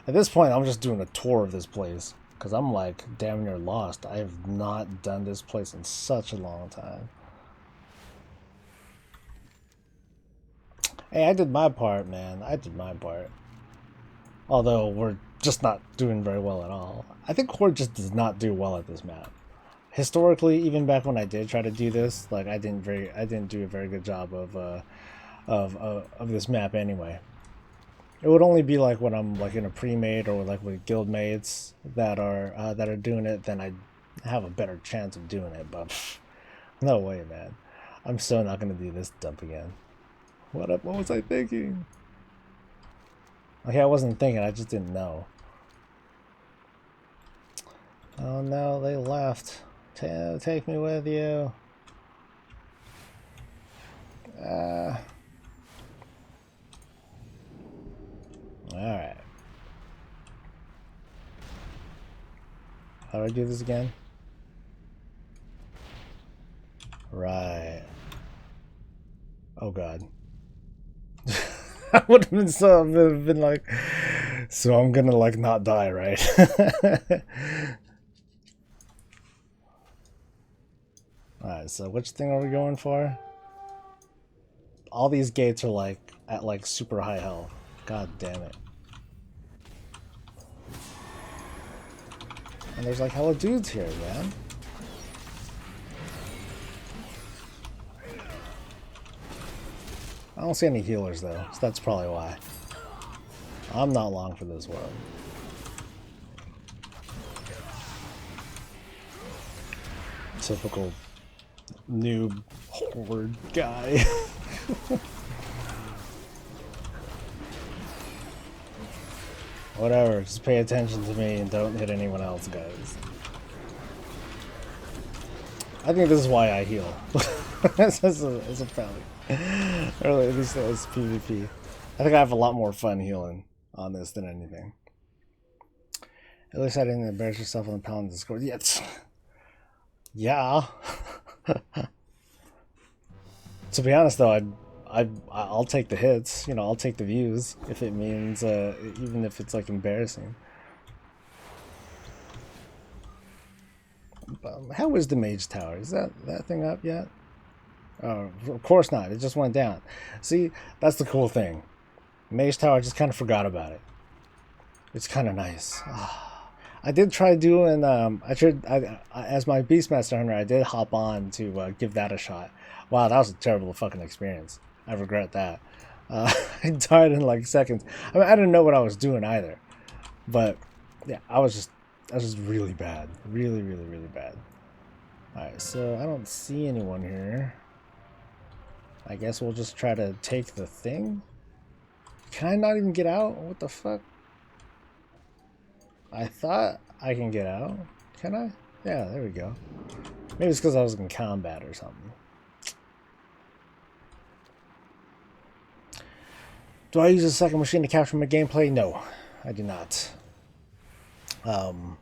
At this point, I'm just doing a tour of this place. Because I'm like damn near lost. I have not done this place in such a long time. Hey, I did my part, man. I did my part. Although we're just not doing very well at all. I think Horde just does not do well at this map. Historically, even back when I did try to do this, like I didn't do a very good job of this map anyway. It would only be like when I'm like in a pre-made or like with guild mates that are doing it, then I'd have a better chance of doing it. But no way, man. I'm so not gonna do this dump again. What was I thinking? Okay, I wasn't thinking. I just didn't know. Oh no, they left. Take me with you. Alright. How do I do this again? Right. Oh god. I would have been like, so I'm gonna like not die, right? Alright, so which thing are we going for? All these gates are like at like super high health. God damn it. And there's like hella dudes here, man. I don't see any healers though, so that's probably why. I'm not long for this world. Typical noob horde guy. Whatever, just pay attention to me and don't hit anyone else, guys. I think this is why I heal. as a pally. Or at least as PvP. I think I have a lot more fun healing on this than anything. At least I didn't embarrass yourself on the Paladin Discord. Yes. Yeah. To be honest though, I'll take the hits, you know, I'll take the views if it means, even if it's like embarrassing. How is the Mage Tower? Is that thing up yet? Oh, of course not. It just went down. See, that's the cool thing. Mage Tower, I just kind of forgot about it. It's kind of nice. I did try doing, as my Beastmaster Hunter, I did hop on to give that a shot. Wow, that was a terrible fucking experience. I regret that. I died in like seconds. I mean, I didn't know what I was doing either. But, yeah, that was just really bad. Really, really, really bad. Alright, so I don't see anyone here. I guess we'll just try to take the thing. Can I not even get out? What the fuck? I thought I can get out. Can I? Yeah, there we go. Maybe it's because I was in combat or something. Do I use a second machine to capture my gameplay? No, I do not. No,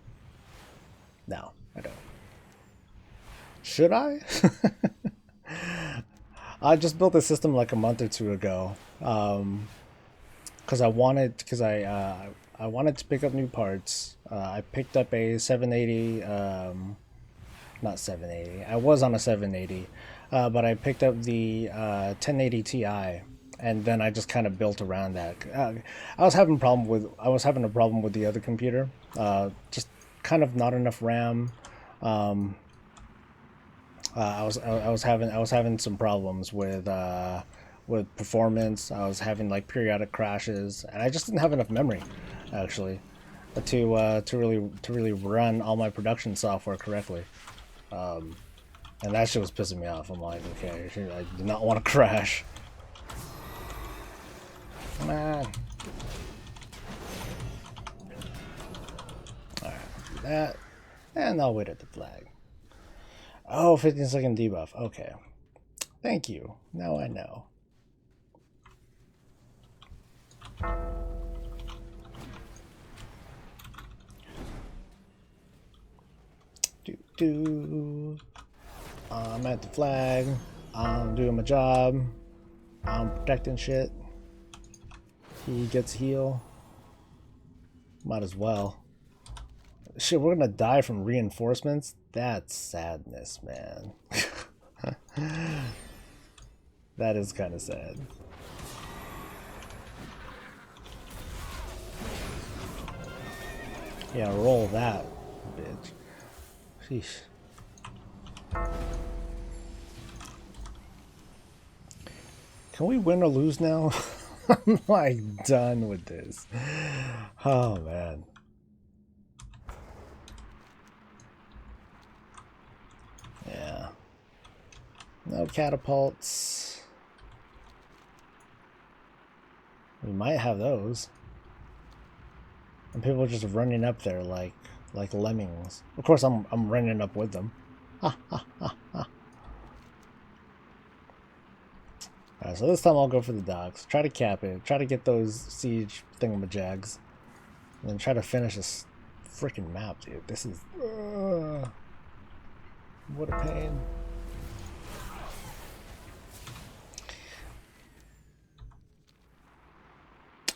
I don't. Should I? I just built a system like a month or two ago. Because I wanted to pick up new parts. I picked up a 780, not 780. I was on a 780, but I picked up the 1080 Ti, and then I just kind of built around that. I was having a problem with the other computer. Just kind of not enough RAM. I was having some problems with performance. I was having like periodic crashes, and I just didn't have enough memory, actually, to really run all my production software correctly. And that shit was pissing me off. I'm like, okay, I do not want to crash. Come on. Alright. that. And I'll wait at the flag. Oh, 15-second debuff. Okay. Thank you. Now I know. I'm at the flag. I'm doing my job. I'm protecting shit. He gets heal. Might as well. Shit, we're gonna die from reinforcements? That's sadness, man. That is kind of sad. Yeah, roll that, bitch. Sheesh. Can we win or lose now? I'm like done with this. Oh man. Yeah. No catapults. We might have those. And people are just running up there like lemmings. Of course I'm running up with them. Ha ha ha ha. Alright, so this time I'll go for the docks. Try to cap it. Try to get those siege thingamajags. And then try to finish this freaking map, dude. This is... what a pain.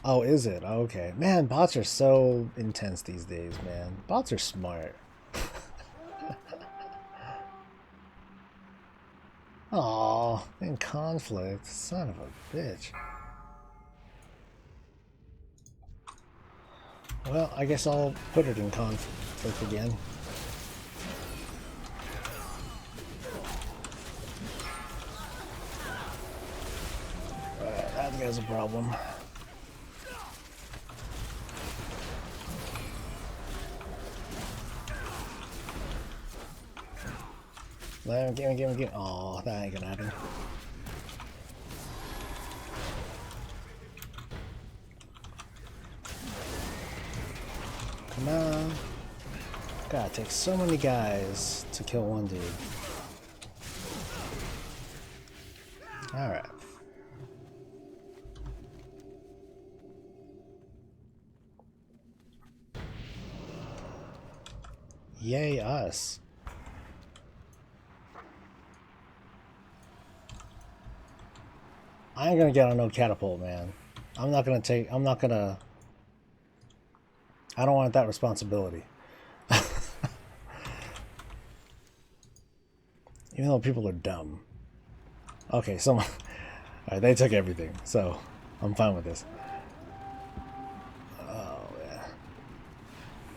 Oh, is it? Oh, okay. Man, bots are so intense these days, man. Bots are smart. Aw, in conflict. Son of a bitch. Well, I guess I'll put it in conflict again. That guy's a problem. Give me. Oh, that ain't gonna happen. Come on. God, it takes so many guys to kill one dude. Alright. Yay, us. I ain't gonna get on no catapult, man. I don't want that responsibility. Even though people are dumb. Okay, someone... Alright, they took everything, so I'm fine with this. Oh, yeah.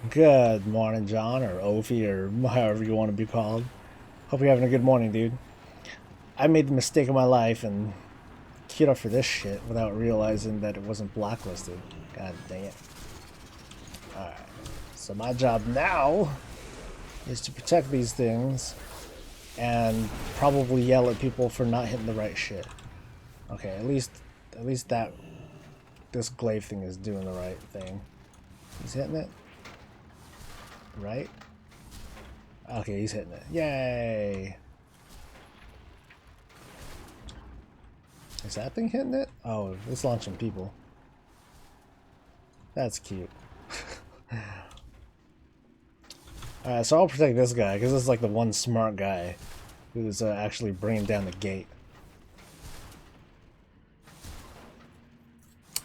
Good morning, John, or Ophi, or however you want to be called. Hope you're having a good morning, dude. I made the mistake of my life and queued up for this shit without realizing that it wasn't blacklisted. God dang it. Alright. So my job now is to protect these things and probably yell at people for not hitting the right shit. Okay, at least that this glaive thing is doing the right thing. He's hitting it. Right? Okay, he's hitting it. Yay! Is that thing hitting it? Oh, it's launching people. That's cute. Alright, so I'll protect this guy, because this is like the one smart guy who's actually bringing down the gate.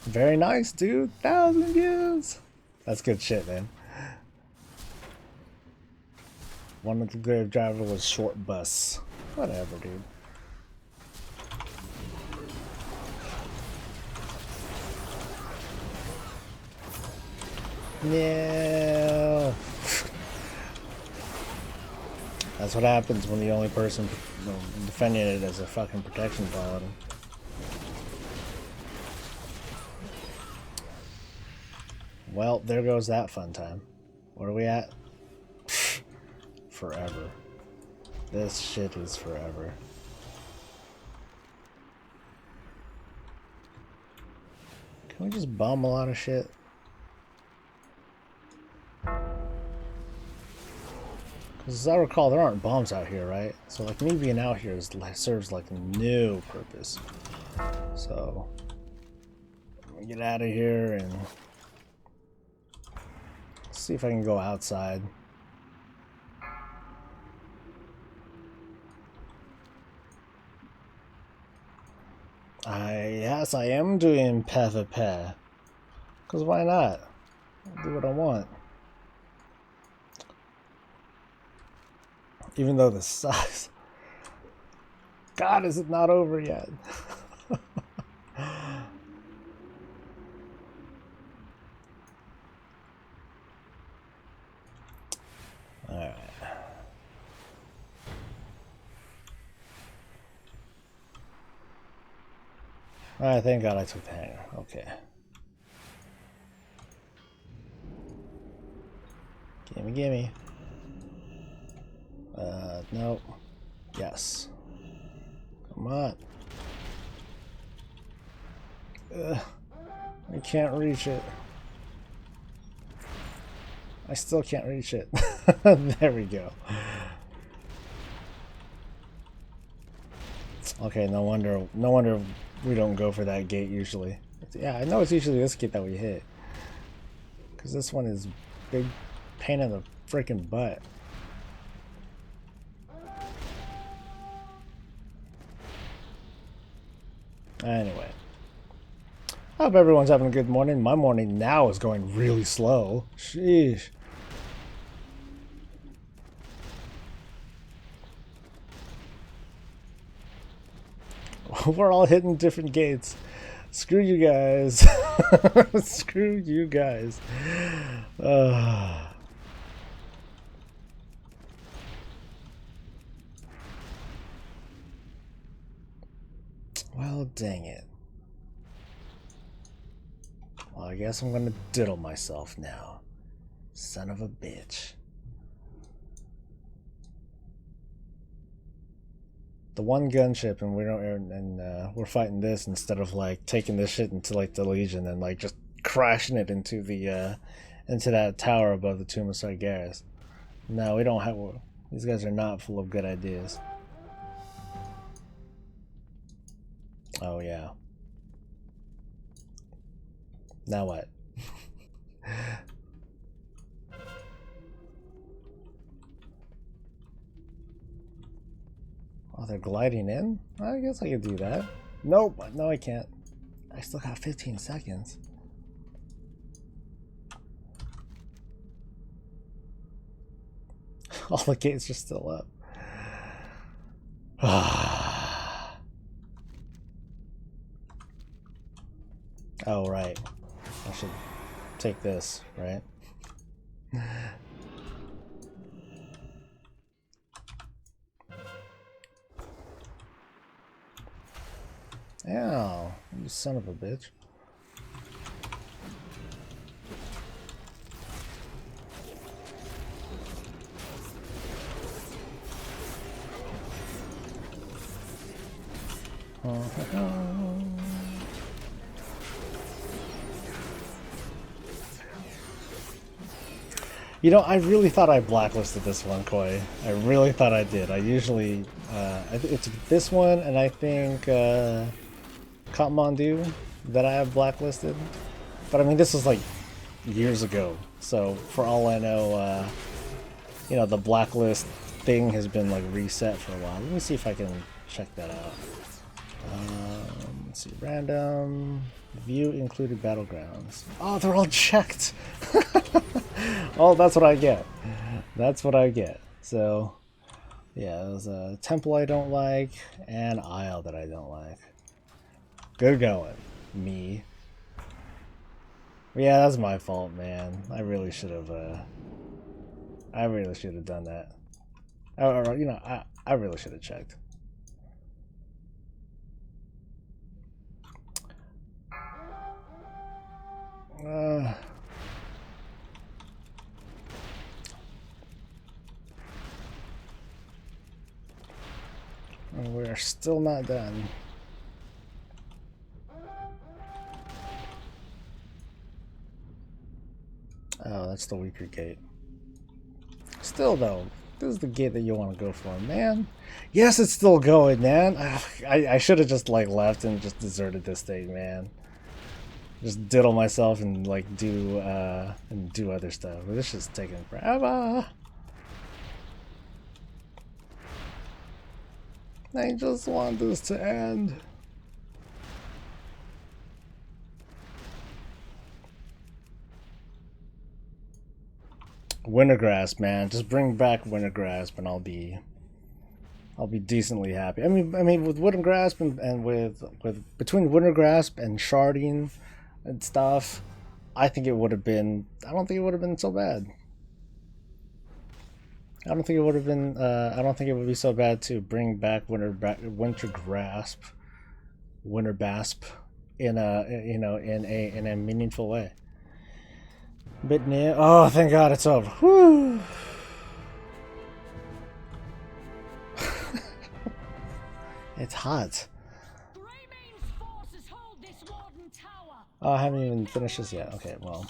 Very nice, dude. 1,000 views! That's good shit, man. One of the grave driver was short bus. Whatever, dude. No. That's what happens when the only person defending it is a fucking protection paladin. Well, there goes that fun time. Where are we at? Forever. This shit is forever. Can we just bomb a lot of shit? As I recall, there aren't bombs out here, right? So like me being out here serves like no purpose. So I'm gonna get out of here and see if I can go outside. Yes, I am doing PvP. Because why not? I'll do what I want. Even though this sucks. God, is it not over yet? Alright. Alright, thank God I took the hanger. Okay. Gimme, gimme. Nope. Yes. Come on. Ugh. I can't reach it. I still can't reach it. There we go. Okay, no wonder we don't go for that gate usually. Yeah, I know it's usually this gate that we hit. Because this one is big pain in the freaking butt. Anyway. I hope everyone's having a good morning. My morning now is going really slow. Sheesh. We're all hitting different gates. Screw you guys. Screw you guys. Well, dang it. Well, I guess I'm gonna diddle myself now. Son of a bitch. The one gunship, and we're fighting this instead of like taking this shit into like the Legion and like just crashing it into the into that tower above the Tomb of Sargeras. No, we don't have. These guys are not full of good ideas. Oh yeah. Now what? Oh, they're gliding in? I guess I could do that. Nope, no I can't. I still got 15 seconds. All the gates are still up. Oh, right. I should take this, right? Ow, you son of a bitch. You know, I really thought I blacklisted this one, Koi. I really thought I did. I usually, it's this one, and I think Kathmandu that I have blacklisted. But I mean, this was like years ago, so for all I know, you know, the blacklist thing has been like reset for a while. Let me see if I can check that out. Let's see, random view included battlegrounds. Oh, they're all checked. Oh, that's what I get. That's what I get. So, yeah, there's a temple I don't like and isle that I don't like. Good going, me. Yeah, that's my fault, man. I really should have. I really should have done that. Or, you know, I really should have checked. We're still not done. Oh, that's the weaker gate. Still, though, This is the gate that you want to go for, man. Yes, it's still going, man. I should have just like left and just deserted this thing, man. Just diddle myself and like do other stuff. But this is taking forever. I just want this to end. Wintergrasp, man. Just bring back Wintergrasp and I'll be decently happy. I mean with Wintergrasp and with between Wintergrasp and sharding and stuff, I think it would have been, I don't think it would have been so bad. I don't think it would have been I don't think it would be so bad to bring back Wintergrasp in a, you know, in a meaningful way. Bit near. Oh, thank God it's over. Whew. It's hot. Oh, I haven't even finished this yet. Okay, well,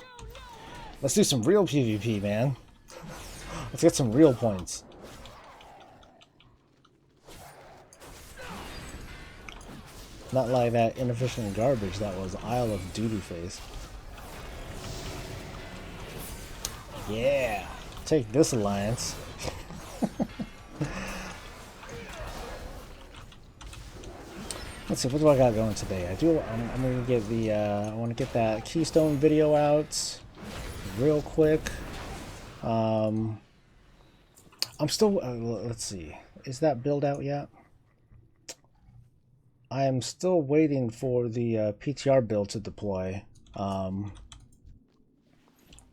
let's do some real PvP, man. Let's get some real points. Not like that inefficient garbage that was Isle of Duty face. Yeah, take this, Alliance. Let's see, what do I got going today? I'm gonna get the I want to get that Keystone video out real quick. I'm still let's see, is that build out yet? I am still waiting for the PTR build to deploy.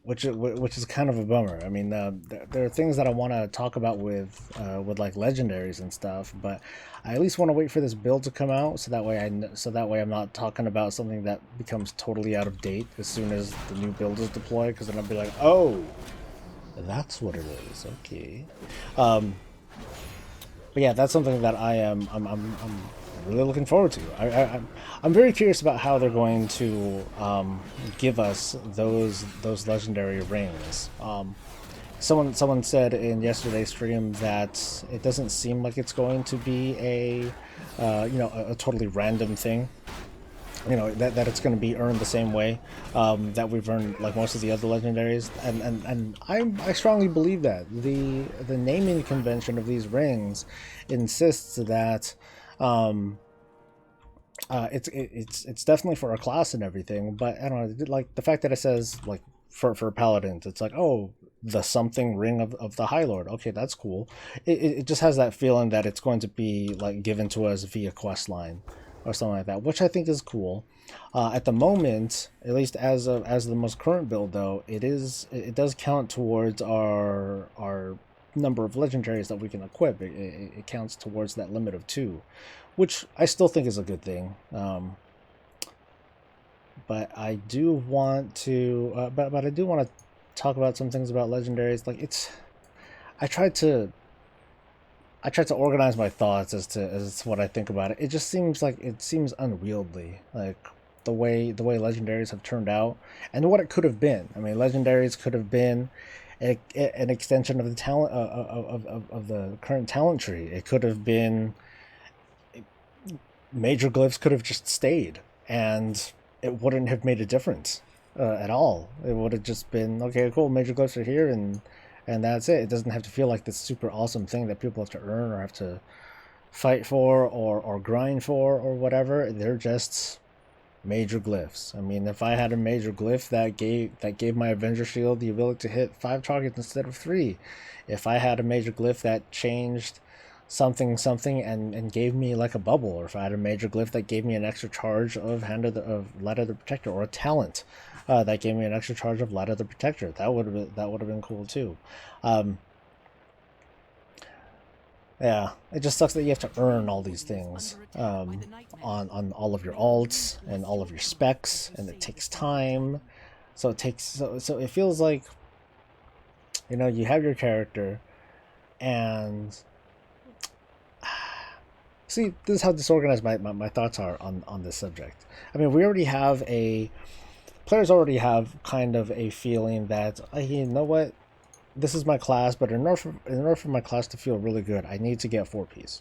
Which is kind of a bummer. I mean, there are things that I want to talk about with like legendaries and stuff, but I at least want to wait for this build to come out, so that way I'm not talking about something that becomes totally out of date as soon as the new build is deployed, because then I'll be like, oh, that's what it is. Okay. But yeah, that's something that I'm really looking forward to. I'm very curious about how they're going to give us those legendary rings. Someone said in yesterday's stream that it doesn't seem like it's going to be a you know, a totally random thing. You know, that it's going to be earned the same way that we've earned like most of the other legendaries, and I strongly believe that the naming convention of these rings insists that it's definitely for a class and everything, but I don't know, like the fact that it says like for paladins, it's like, oh, the something ring of the High Lord. Okay, that's cool. It just has that feeling that it's going to be like given to us via quest line or something like that, which I think is cool. At the moment, at least as the most current build, though, it does count towards our number of legendaries that we can equip. It counts towards that limit of 2, which I still think is a good thing. But I do want to, but I do want to talk about some things about legendaries. Like I tried to organize my thoughts as to what I think about it. It just seems unwieldy, like the way legendaries have turned out and what it could have been. I mean, legendaries could have been an extension of the talent of the current talent tree. It could have been, major glyphs could have just stayed, and it wouldn't have made a difference at all. It would have just been, okay, cool, major glyphs are here, and that's it. It doesn't have to feel like this super awesome thing that people have to earn or have to fight for or grind for or whatever. They're just major glyphs. I mean, if I had a major glyph that gave my Avenger Shield the ability to hit 5 targets instead of 3, if I had a major glyph that changed something and gave me like a bubble, or if I had a major glyph that gave me an extra charge of Light of the Protector, or a talent that gave me an extra charge of Light of the Protector, that would have been cool too. Yeah, it just sucks that you have to earn all these things on all of your alts and all of your specs, and it takes time. So it feels like, you know, you have your character, and see, this is how disorganized my thoughts are on this subject. I mean, players already have kind of a feeling that, you know what, this is my class, but in order for my class to feel really good, I need to get 4Ps.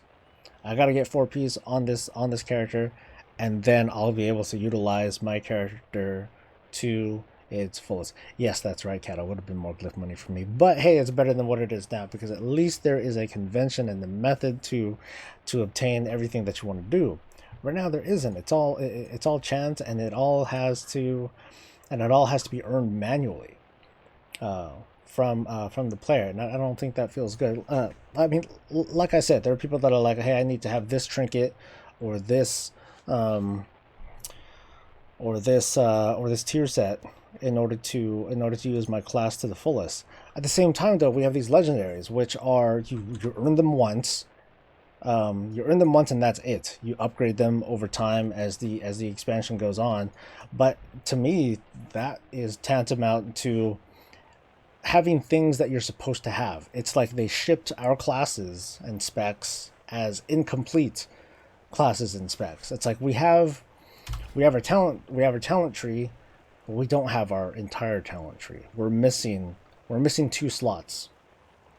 I gotta get 4Ps on this character, and then I'll be able to utilize my character to its fullest. Yes, that's right, Cat. It would have been more glyph money for me, but hey, it's better than what it is now because at least there is a convention and the method to obtain everything that you want to do. Right now, there isn't. It's all chance, and it all has to be earned manually. From the player, and I don't think that feels good. I mean, like I said, there are people that are like, hey, I need to have this trinket, or this, or this tier set in order to use my class to the fullest. At the same time, though, we have these legendaries, which are you earn them once. You earn them once and that's it. You upgrade them over time as the expansion goes on. But to me, that is tantamount to having things that you're supposed to have. It's like they shipped our classes and specs as incomplete classes and specs. It's like we have our talent tree, but we don't have our entire talent tree. We're missing 2 slots.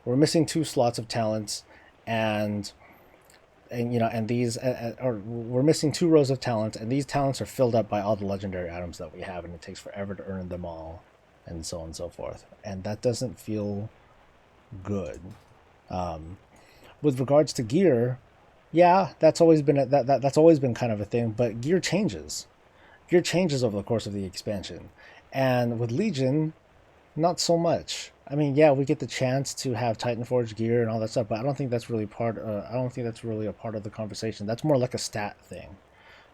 We're missing 2 slots of talents, and these or we're missing 2 rows of talents, and these talents are filled up by all the legendary items that we have, and it takes forever to earn them all, and so on and so forth. And that doesn't feel good. With regards to gear, yeah, that's always been that's always been kind of a thing, but gear changes. Gear changes over the course of the expansion, and with Legion, not so much. I mean, yeah, we get the chance to have Titan Forge gear and all that stuff, but I don't think that's really I don't think that's really a part of the conversation. That's more like a stat thing.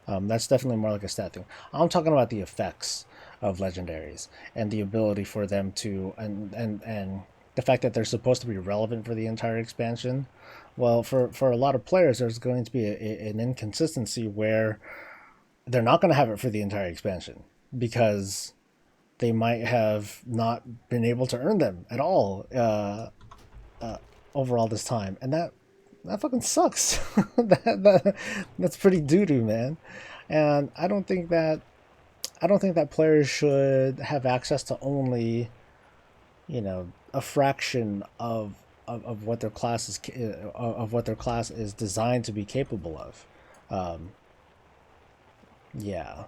That's definitely more like a stat thing. I'm talking about the effects of legendaries and the ability for them to and the fact that they're supposed to be relevant for the entire expansion. Well, for a lot of players, there's going to be an inconsistency where they're not going to have it for the entire expansion because they might have not been able to earn them at all over all this time, and that fucking sucks. That's pretty doo-doo, man. And I don't think that players should have access to only, a fraction of what their class is designed to be capable of. Yeah,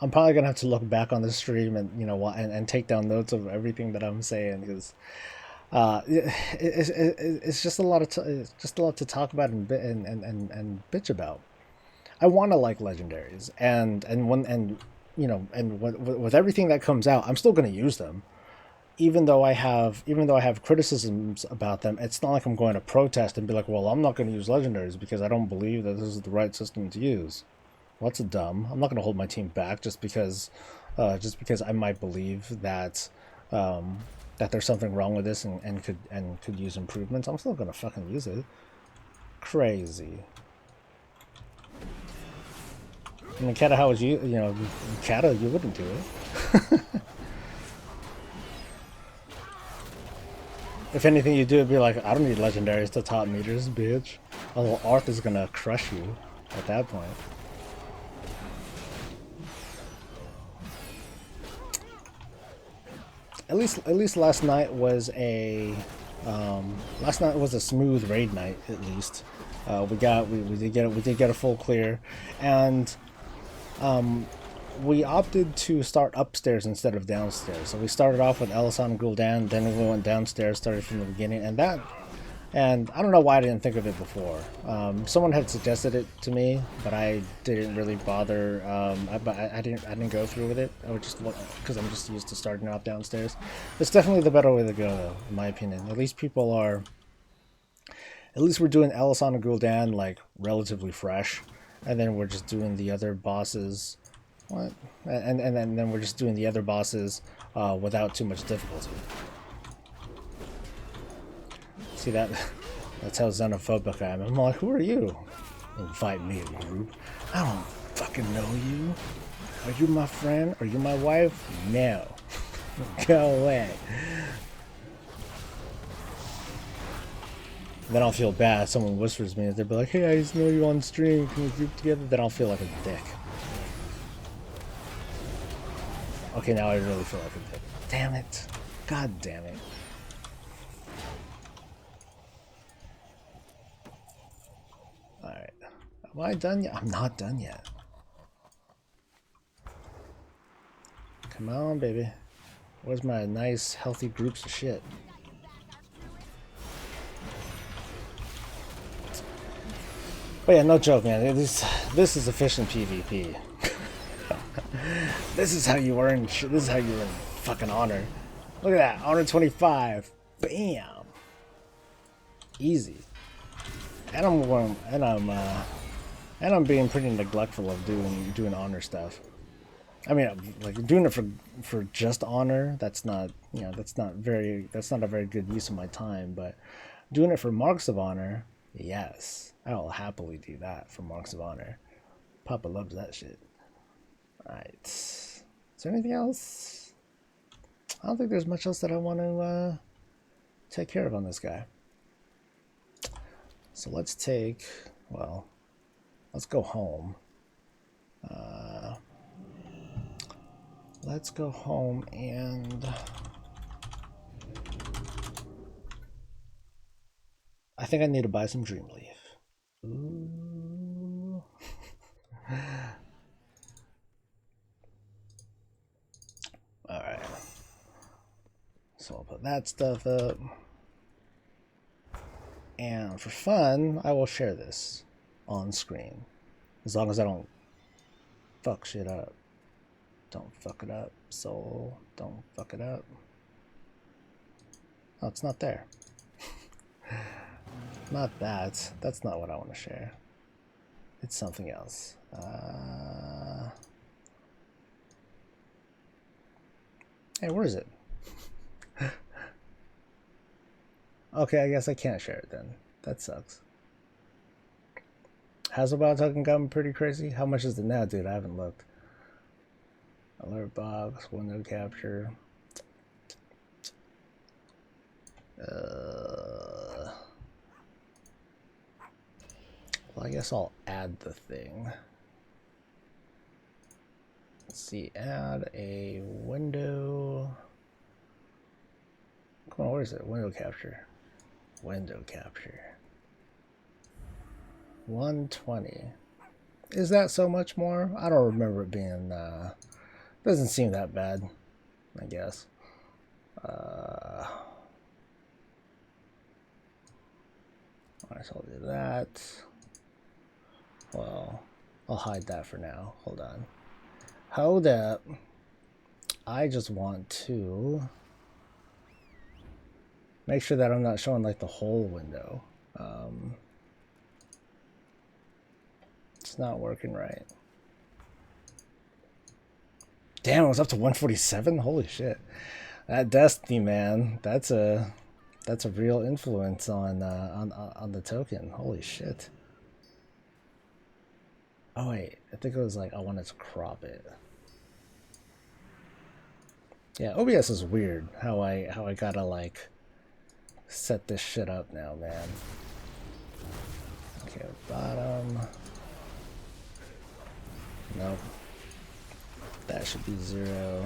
I'm probably gonna have to look back on the stream and and take down notes of everything that I'm saying because it's just a lot it's just a lot to talk about and bitch about. I want to like legendaries and with everything that comes out, I'm still gonna use them. Even though I have criticisms about them, it's not like I'm going to protest and be like, well, I'm not going to use legendaries because I don't believe that this is the right system to use. Well, that's dumb. I'm not going to hold my team back just because I might believe that that there's something wrong with this and could use improvements. I'm still going to fucking use it. Crazy. I mean, Kata, how would you Kata, you wouldn't do it. If anything you do, it'd be like, I don't need legendaries to top meters, bitch. Although Arth is gonna crush you at that point. At least last night was a smooth raid night. At least we did get a full clear, and we opted to start upstairs instead of downstairs. So we started off with Elisan Gul'dan, then we went downstairs, started from the beginning, and I don't know why I didn't think of it before. Someone had suggested it to me, but I didn't really bother. I didn't go through with it. I would just because I'm just used to starting off downstairs. It's definitely the better way to go, though, in my opinion. At least we're doing Elisan and Gul'dan like relatively fresh, and then we're just doing the other bosses. What? And then we're just doing the other bosses without too much difficulty. See that? That's how xenophobic I am. I'm like, who are you? Invite me to group. I don't fucking know you. Are you my friend? Are you my wife? No. Go away. Then I'll feel bad. Someone whispers me, they'll be like, hey, I just know you on stream. Can we group together? Then I'll feel like a dick. Okay, now I really feel like a dick. Damn it. God damn it. Am I done yet? I'm not done yet. Come on, baby. Where's my nice, healthy groups of shit? But yeah, no joke, man. This is efficient PvP. This is how you earn. This is how you earn fucking honor. Look at that, honor 25. Bam. Easy. And I'm being pretty neglectful of doing honor stuff. I mean, like doing it for just honor. That's not that's not a very good use of my time. But doing it for marks of honor, yes, I will happily do that for marks of honor. Papa loves that shit. All right. Is there anything else? I don't think there's much else that I want to take care of on this guy. So let's let's go home. Let's go home and I think I need to buy some Dreamleaf. Ooh. Alright. So I'll put that stuff up. And for fun, I will share this on screen. As long as I don't fuck shit up. Don't fuck it up, Soul. Don't fuck it up. Oh, it's not there. Not that. That's not what I want to share. It's something else. Hey, where is it? Okay, I guess I can't share it then. That sucks. Hasselblad token gotten pretty crazy? How much is it now, dude? I haven't looked. Alert box, window capture. Well, I guess I'll add the thing. Let's see, add a window. Come on, where is it? Window capture. Window capture. 120. Is that so much more? I don't remember it being, doesn't seem that bad, I guess. Alright, so I'll do that. Well, I'll hide that for now. Hold on. Hold up. I just want to make sure that I'm not showing like the whole window. It's not working right. Damn, it was up to 147. Holy shit! That Destiny, man, that's a real influence on the token. Holy shit! Oh wait, I think it was like I wanted to crop it. Yeah, OBS is weird. How I gotta like set this shit up now, man. Okay, bottom. Nope. That should be 0.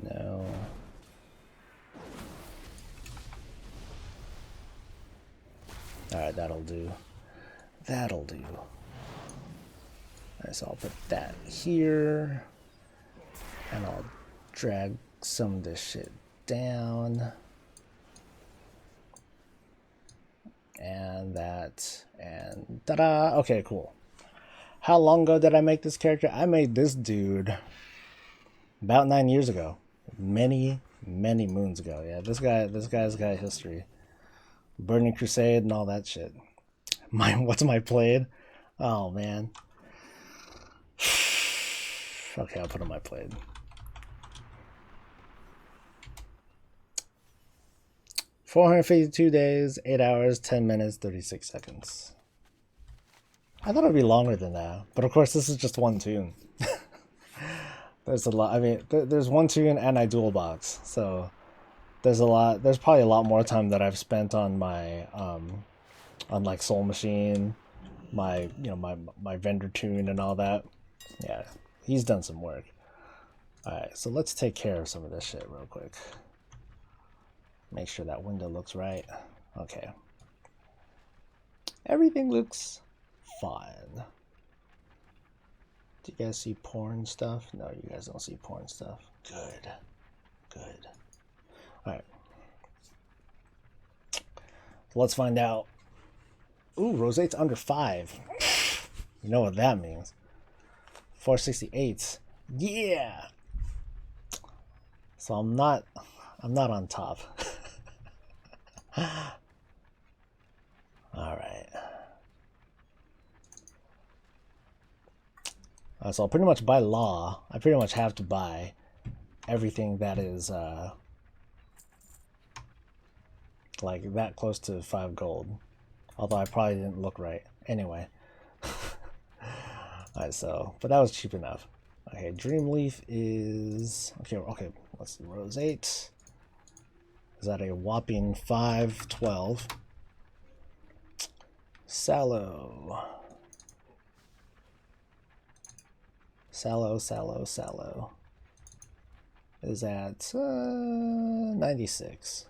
No. Alright, that'll do. That'll do. Alright, so I'll put that here. And I'll drag some of this shit down. And that. And ta-da! Okay, cool. How long ago did I make this character? I made this dude about 9 years ago. Many moons ago. Yeah, this guy's got history. Burning Crusade and all that shit. What's my played? Oh man. Okay, I'll put on my played. $452 days, 8 hours, 10 minutes, 36 seconds. I thought it'd be longer than that, but of course this is just one tune. There's a lot. I mean, there's one tune and I dual box, so there's a lot. There's probably a lot more time that I've spent on my on like Soul Machine, my my vendor tune and all that. Yeah, he's done some work. Alright, so let's take care of some of this shit real quick. Make sure that window looks right. Okay. Everything looks fine. Do you guys see porn stuff? No, you guys don't see porn stuff. Good. Good. Alright. So let's find out. Ooh, rosate's under 5. You know what that means. 468. Yeah! So I'm not on top. Alright. So pretty much by law, I pretty much have to buy everything that is like that close to 5 gold. Although I probably didn't look right. Anyway. Alright, so, but that was cheap enough. Okay, Dreamleaf is... Okay, let's see, Rosate is at a whopping 512. Sallow is at 96.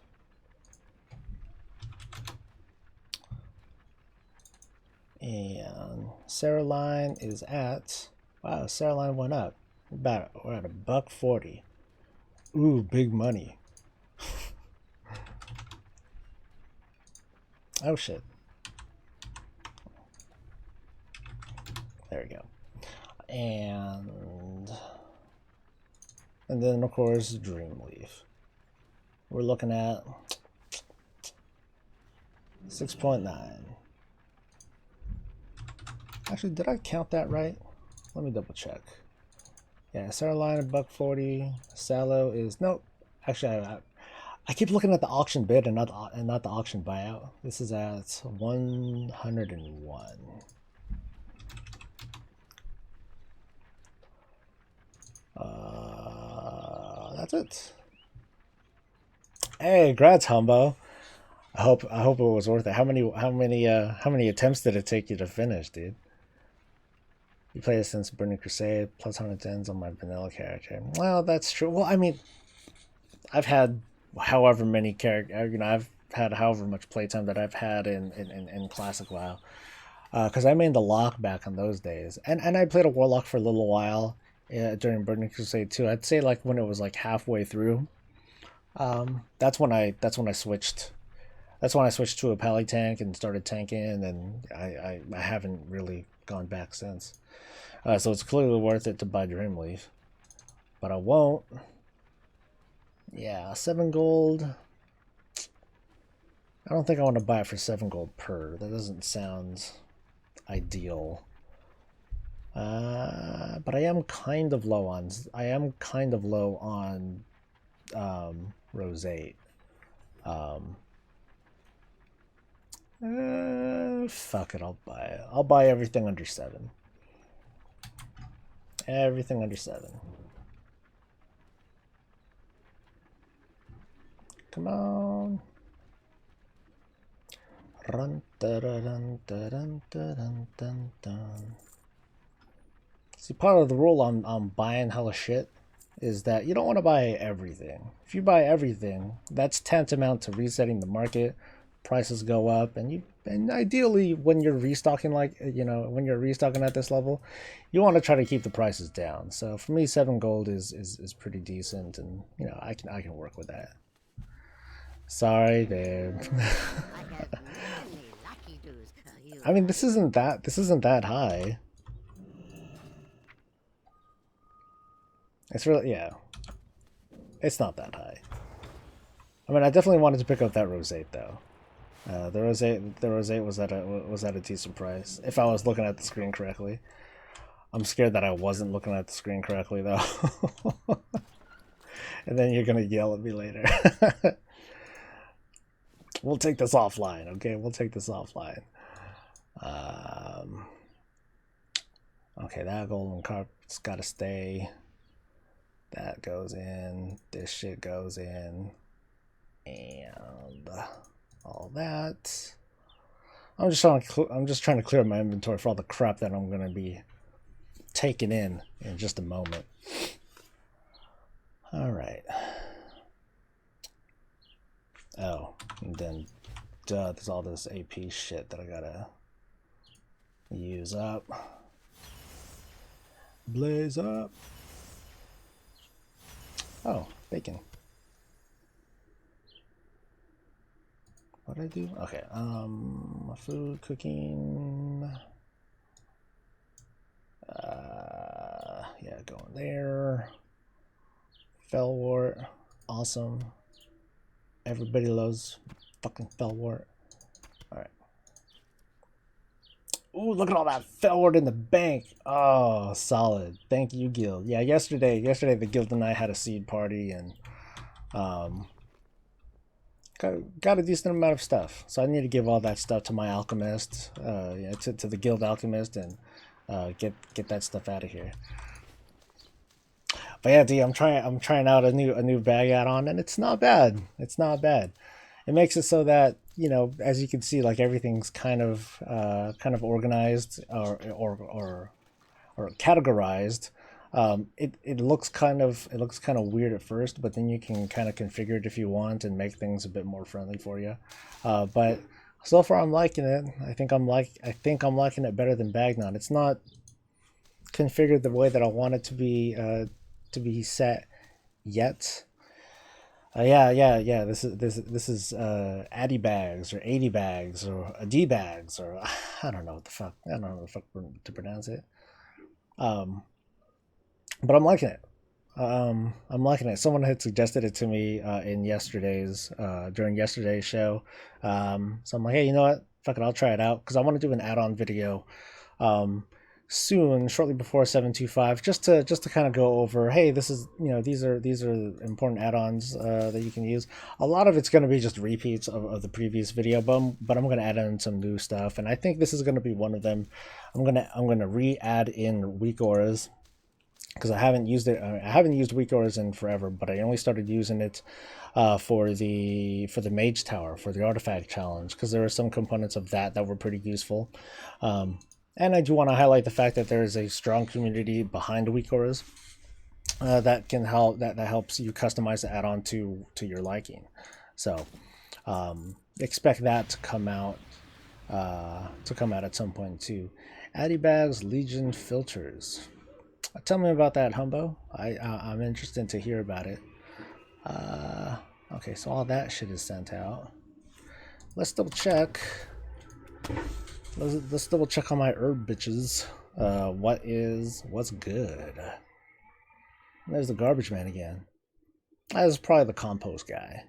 And Saraline is at... Wow, Saraline went up. We're at $140. Ooh, big money. Oh shit. There we go. And then of course Dreamleaf. We're looking at 6.9. Actually, did I count that right? Let me double check. Yeah, Saraline $140. Sallow is nope. Actually, I keep looking at the auction bid and not the auction buyout. This is at 101. That's it. Hey, congrats, Humbo. I hope it was worth it. How many attempts did it take you to finish, dude? You played it since Burning Crusade, plus 110s on my vanilla character. Well, that's true. Well, I mean, I've had however many characters, I've had however much playtime that I've had in Classic WoW. Because I made the lock back in those days. And I played a Warlock for a little while during Burning Crusade too. I'd say like when it was like halfway through. That's when I switched. That's when I switched to a pally tank and started tanking, and I haven't really gone back since. So it's clearly worth it to buy Dreamleaf. But I won't. Yeah, 7 gold. I don't think I want to buy it for 7 gold per. That doesn't sound ideal. But I am kind of low on Rosate. Fuck it, I'll buy it. I'll buy everything under 7. Everything under 7. Come on. Run, dun, dun, dun, dun, dun, dun. See, part of the rule on buying hella shit is that you don't want to buy everything. If you buy everything, that's tantamount to resetting the market. Prices go up, and ideally when you're restocking, when you're restocking at this level, you want to try to keep the prices down. So for me, 7 gold is pretty decent, and I can work with that. Sorry, babe. I mean, this isn't that high. It's really, yeah. It's not that high. I mean, I definitely wanted to pick up that Rosate though. The Rosate was at a decent price if I was looking at the screen correctly. I'm scared that I wasn't looking at the screen correctly though. And then you're gonna yell at me later. We'll take this offline, okay? We'll take this offline. Okay, that golden carpet's gotta stay. That goes in. This shit goes in. And all that. I'm just trying to clear my inventory for all the crap that I'm gonna be taking in just a moment. All right. Oh, and then there's all this AP shit that I gotta use up. Blaze up. Oh, bacon. What did I do? Okay, food, cooking. Yeah, going there. Fellwort, awesome. Everybody loves fucking Fellwort. Alright. Ooh, look at all that Fellwort in the bank. Oh, solid. Thank you, Guild. Yeah, yesterday the Guild and I had a seed party and got a decent amount of stuff. So I need to give all that stuff to my alchemist, yeah, to the Guild alchemist, and get that stuff out of here. But yeah, D, I'm trying out a new bag add-on, and it's not bad. It's not bad. It makes it so that, you know, as you can see, like everything's kind of organized or categorized. It looks kind of weird at first, but then you can kind of configure it if you want and make things a bit more friendly for you. But so far I'm liking it. I think I'm liking it better than Bagnon. It's not configured the way that I want it to be set yet. Yeah. This is Addy bags or 80 bags or D bags or I don't know what the fuck. I don't know what the fuck to pronounce it. But I'm liking it. I'm liking it. Someone had suggested it to me in yesterday's during yesterday's show. So I'm like, hey, you know what? Fuck it, I'll try it out because I want to do an add-on video soon, shortly before 725, just to kind of go over, hey, this is, you know, these are important add-ons that you can use. A lot of it's going to be just repeats of the previous video, but I'm going to add in some new stuff, and I think this is going to be one of them. I'm gonna re-add in weak auras because I haven't used it. I haven't used weak auras in forever, but I only started using it for the mage tower, for the artifact challenge, because there were some components of that were pretty useful. And I do want to highlight the fact that there is a strong community behind weak auras that can help that helps you customize the add-on to your liking. So expect that to come out at some point too. Addy bags, Legion filters. Tell me about that, Humbo. I'm interested to hear about it. Okay, so all that shit is sent out. Let's double check. Let's double check on my herb bitches. What's good? There's the garbage man again. That is probably the compost guy.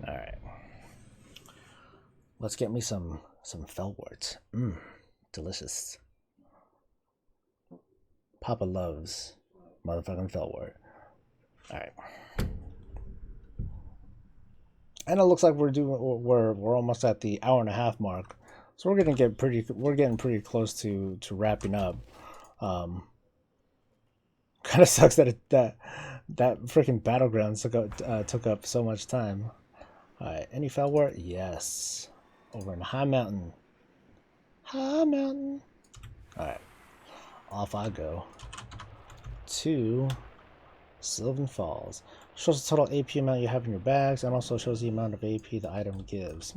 All right. Let's get me some fellwort. Delicious. Papa loves motherfucking fellwort. All right. And it looks like we're almost at the hour and a half mark. So we're getting pretty close to wrapping up. Kind of sucks that that freaking battleground took up so much time. All right, any fellwort? Yes, over in High Mountain. High Mountain. All right, off I go to Sylvan Falls. Shows the total AP amount you have in your bags, and also shows the amount of AP the item gives.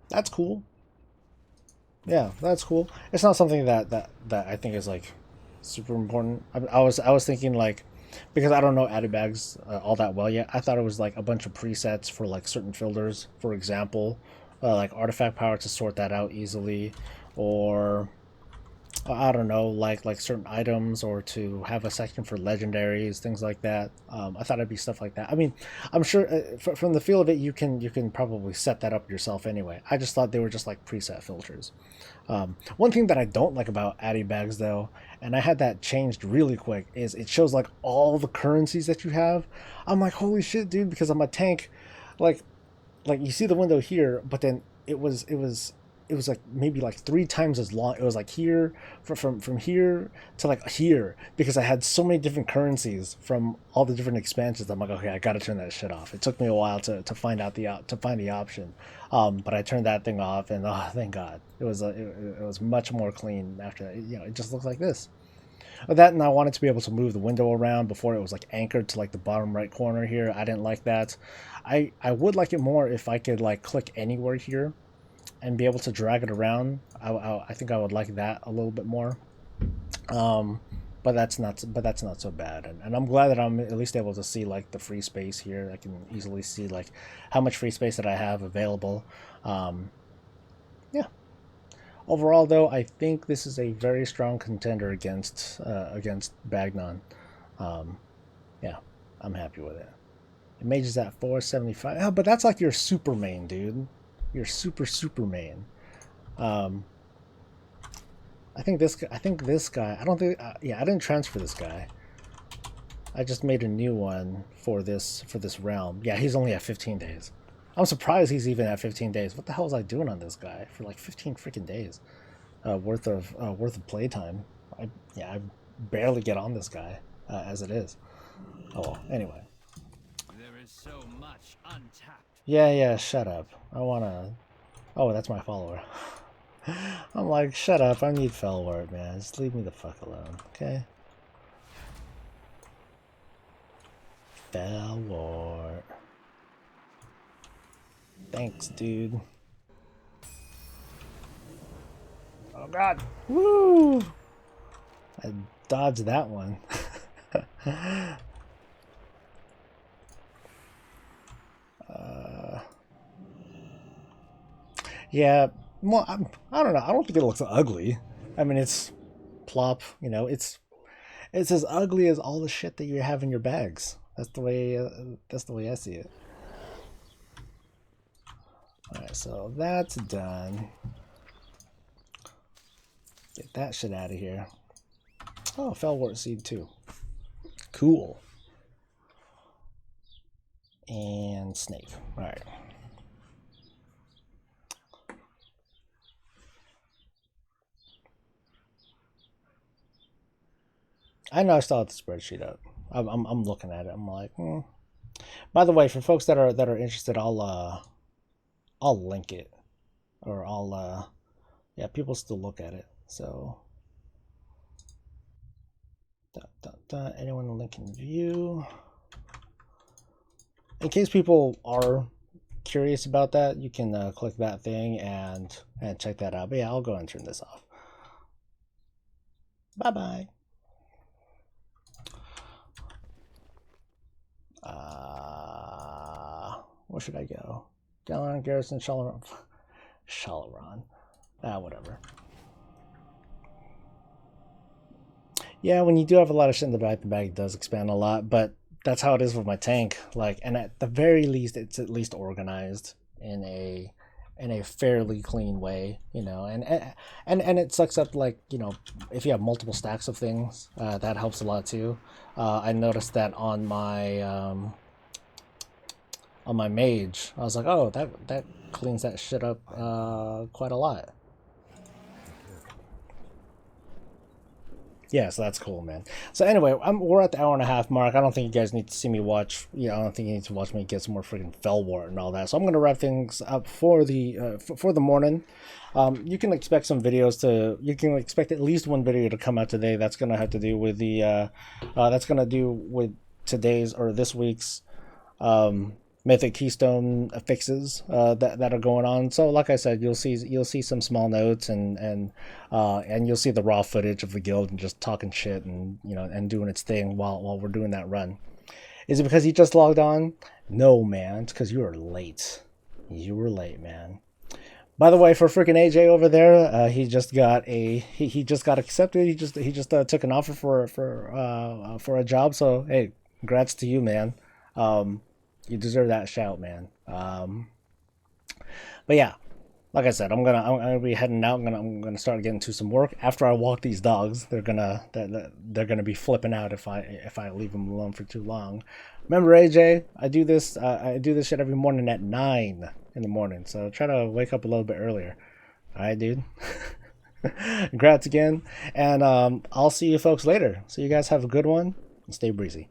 That's cool. Yeah, that's cool. It's not something that I think is like super important. I was thinking like, because I don't know added bags all that well yet. I thought it was like a bunch of presets for like certain filters. For example, like artifact power to sort that out easily, or I don't know, like certain items, or to have a section for legendaries, things like that. I thought it'd be stuff like that. I mean, I'm sure from the feel of it, you can probably set that up yourself anyway. I just thought they were just like preset filters. One thing that I don't like about Addy bags though, and I had that changed really quick, is it shows like all the currencies that you have. I'm like, holy shit, dude! Because I'm a tank, like you see the window here, but then it was it was like maybe like 3 times as long. It was like here from here to like here because I had so many different currencies from all the different expansions. I'm like, okay, I gotta turn that shit off. It took me a while to find out to find the option, but I turned that thing off, and oh, thank God, it was much more clean after that. You know, it just looks like this. But that, and I wanted to be able to move the window around before it was like anchored to like the bottom right corner here. I didn't like that. I would like it more if I could like click anywhere here and be able to drag it around. I think I would like that a little bit more. Um, but that's not so bad, and I'm glad that I'm at least able to see like the free space here. I can easily see like how much free space that I have available. Um, yeah. Overall, though, I think this is a very strong contender against Bagnon. Um, yeah, I'm happy with it. It mages at 475. Oh, but that's like your super main, dude. Your super main. Um, I think this. I think this guy. I don't think. Yeah, I didn't transfer this guy. I just made a new one for this realm. Yeah, he's only at 15 days. I'm surprised he's even at 15 days. What the hell was I doing on this guy for like 15 freaking days worth of playtime? I barely get on this guy as it is. Oh well, anyway. There is so much untapped. Yeah, shut up. I wanna. Oh, that's my follower. I'm like, shut up. I need Felwart, man. Just leave me the fuck alone, okay? Felwart. Thanks, dude. Oh god. Woo! I dodged that one. Yeah, well, I don't know. I don't think it looks ugly. I mean, it's plop. You know, it's as ugly as all the shit that you have in your bags. That's the way I see it. All right, so that's done. Get that shit out of here. Oh, Felwart seed too. Cool. And snake. All right. I know I still have the spreadsheet up. I'm looking at it. I'm like, hmm. By the way, for folks that are interested, I'll link it, or yeah, people still look at it. So, anyone link in view? In case people are curious about that, you can click that thing and check that out. But yeah, I'll go and turn this off. Bye bye. Where should I go? Galan, Garrison, Shalaron. Shalaron. Whatever. Yeah, when you do have a lot of shit in the bag does expand a lot, but that's how it is with my tank. Like, and at the very least, it's at least organized in a fairly clean way, you know. And it sucks up, like, you know, if you have multiple stacks of things, that helps a lot too. I noticed that on my mage, I was like, oh, that cleans that shit up quite a lot. Yeah, so that's cool, man. So anyway, we're at the hour and a half mark. I don't think you guys need to see me watch. You know, I don't think you need to watch me get some more freaking Felwart and all that. So I'm gonna wrap things up for the morning. You can expect some videos to. You can expect at least one video to come out today. That's gonna have to do with the. That's gonna do with today's or this week's Mythic Keystone fixes that are going on. So, like I said, you'll see some small notes and you'll see the raw footage of the guild and just talking shit and, you know, and doing its thing while we're doing that run. Is it because you just logged on? No, man. It's because you were late. You were late, man. By the way, for freaking AJ over there, he just got he just got accepted. He just took an offer for a job. So hey, congrats to you, man. You deserve that shout, man. But yeah, like I said, I'm gonna be heading out. I'm gonna start getting to some work. After I walk these dogs, they're gonna be flipping out if I leave them alone for too long. Remember, AJ, I do this shit every morning at 9 in the morning. So try to wake up a little bit earlier. All right, dude. Congrats again, and I'll see you folks later. So you guys have a good one and stay breezy.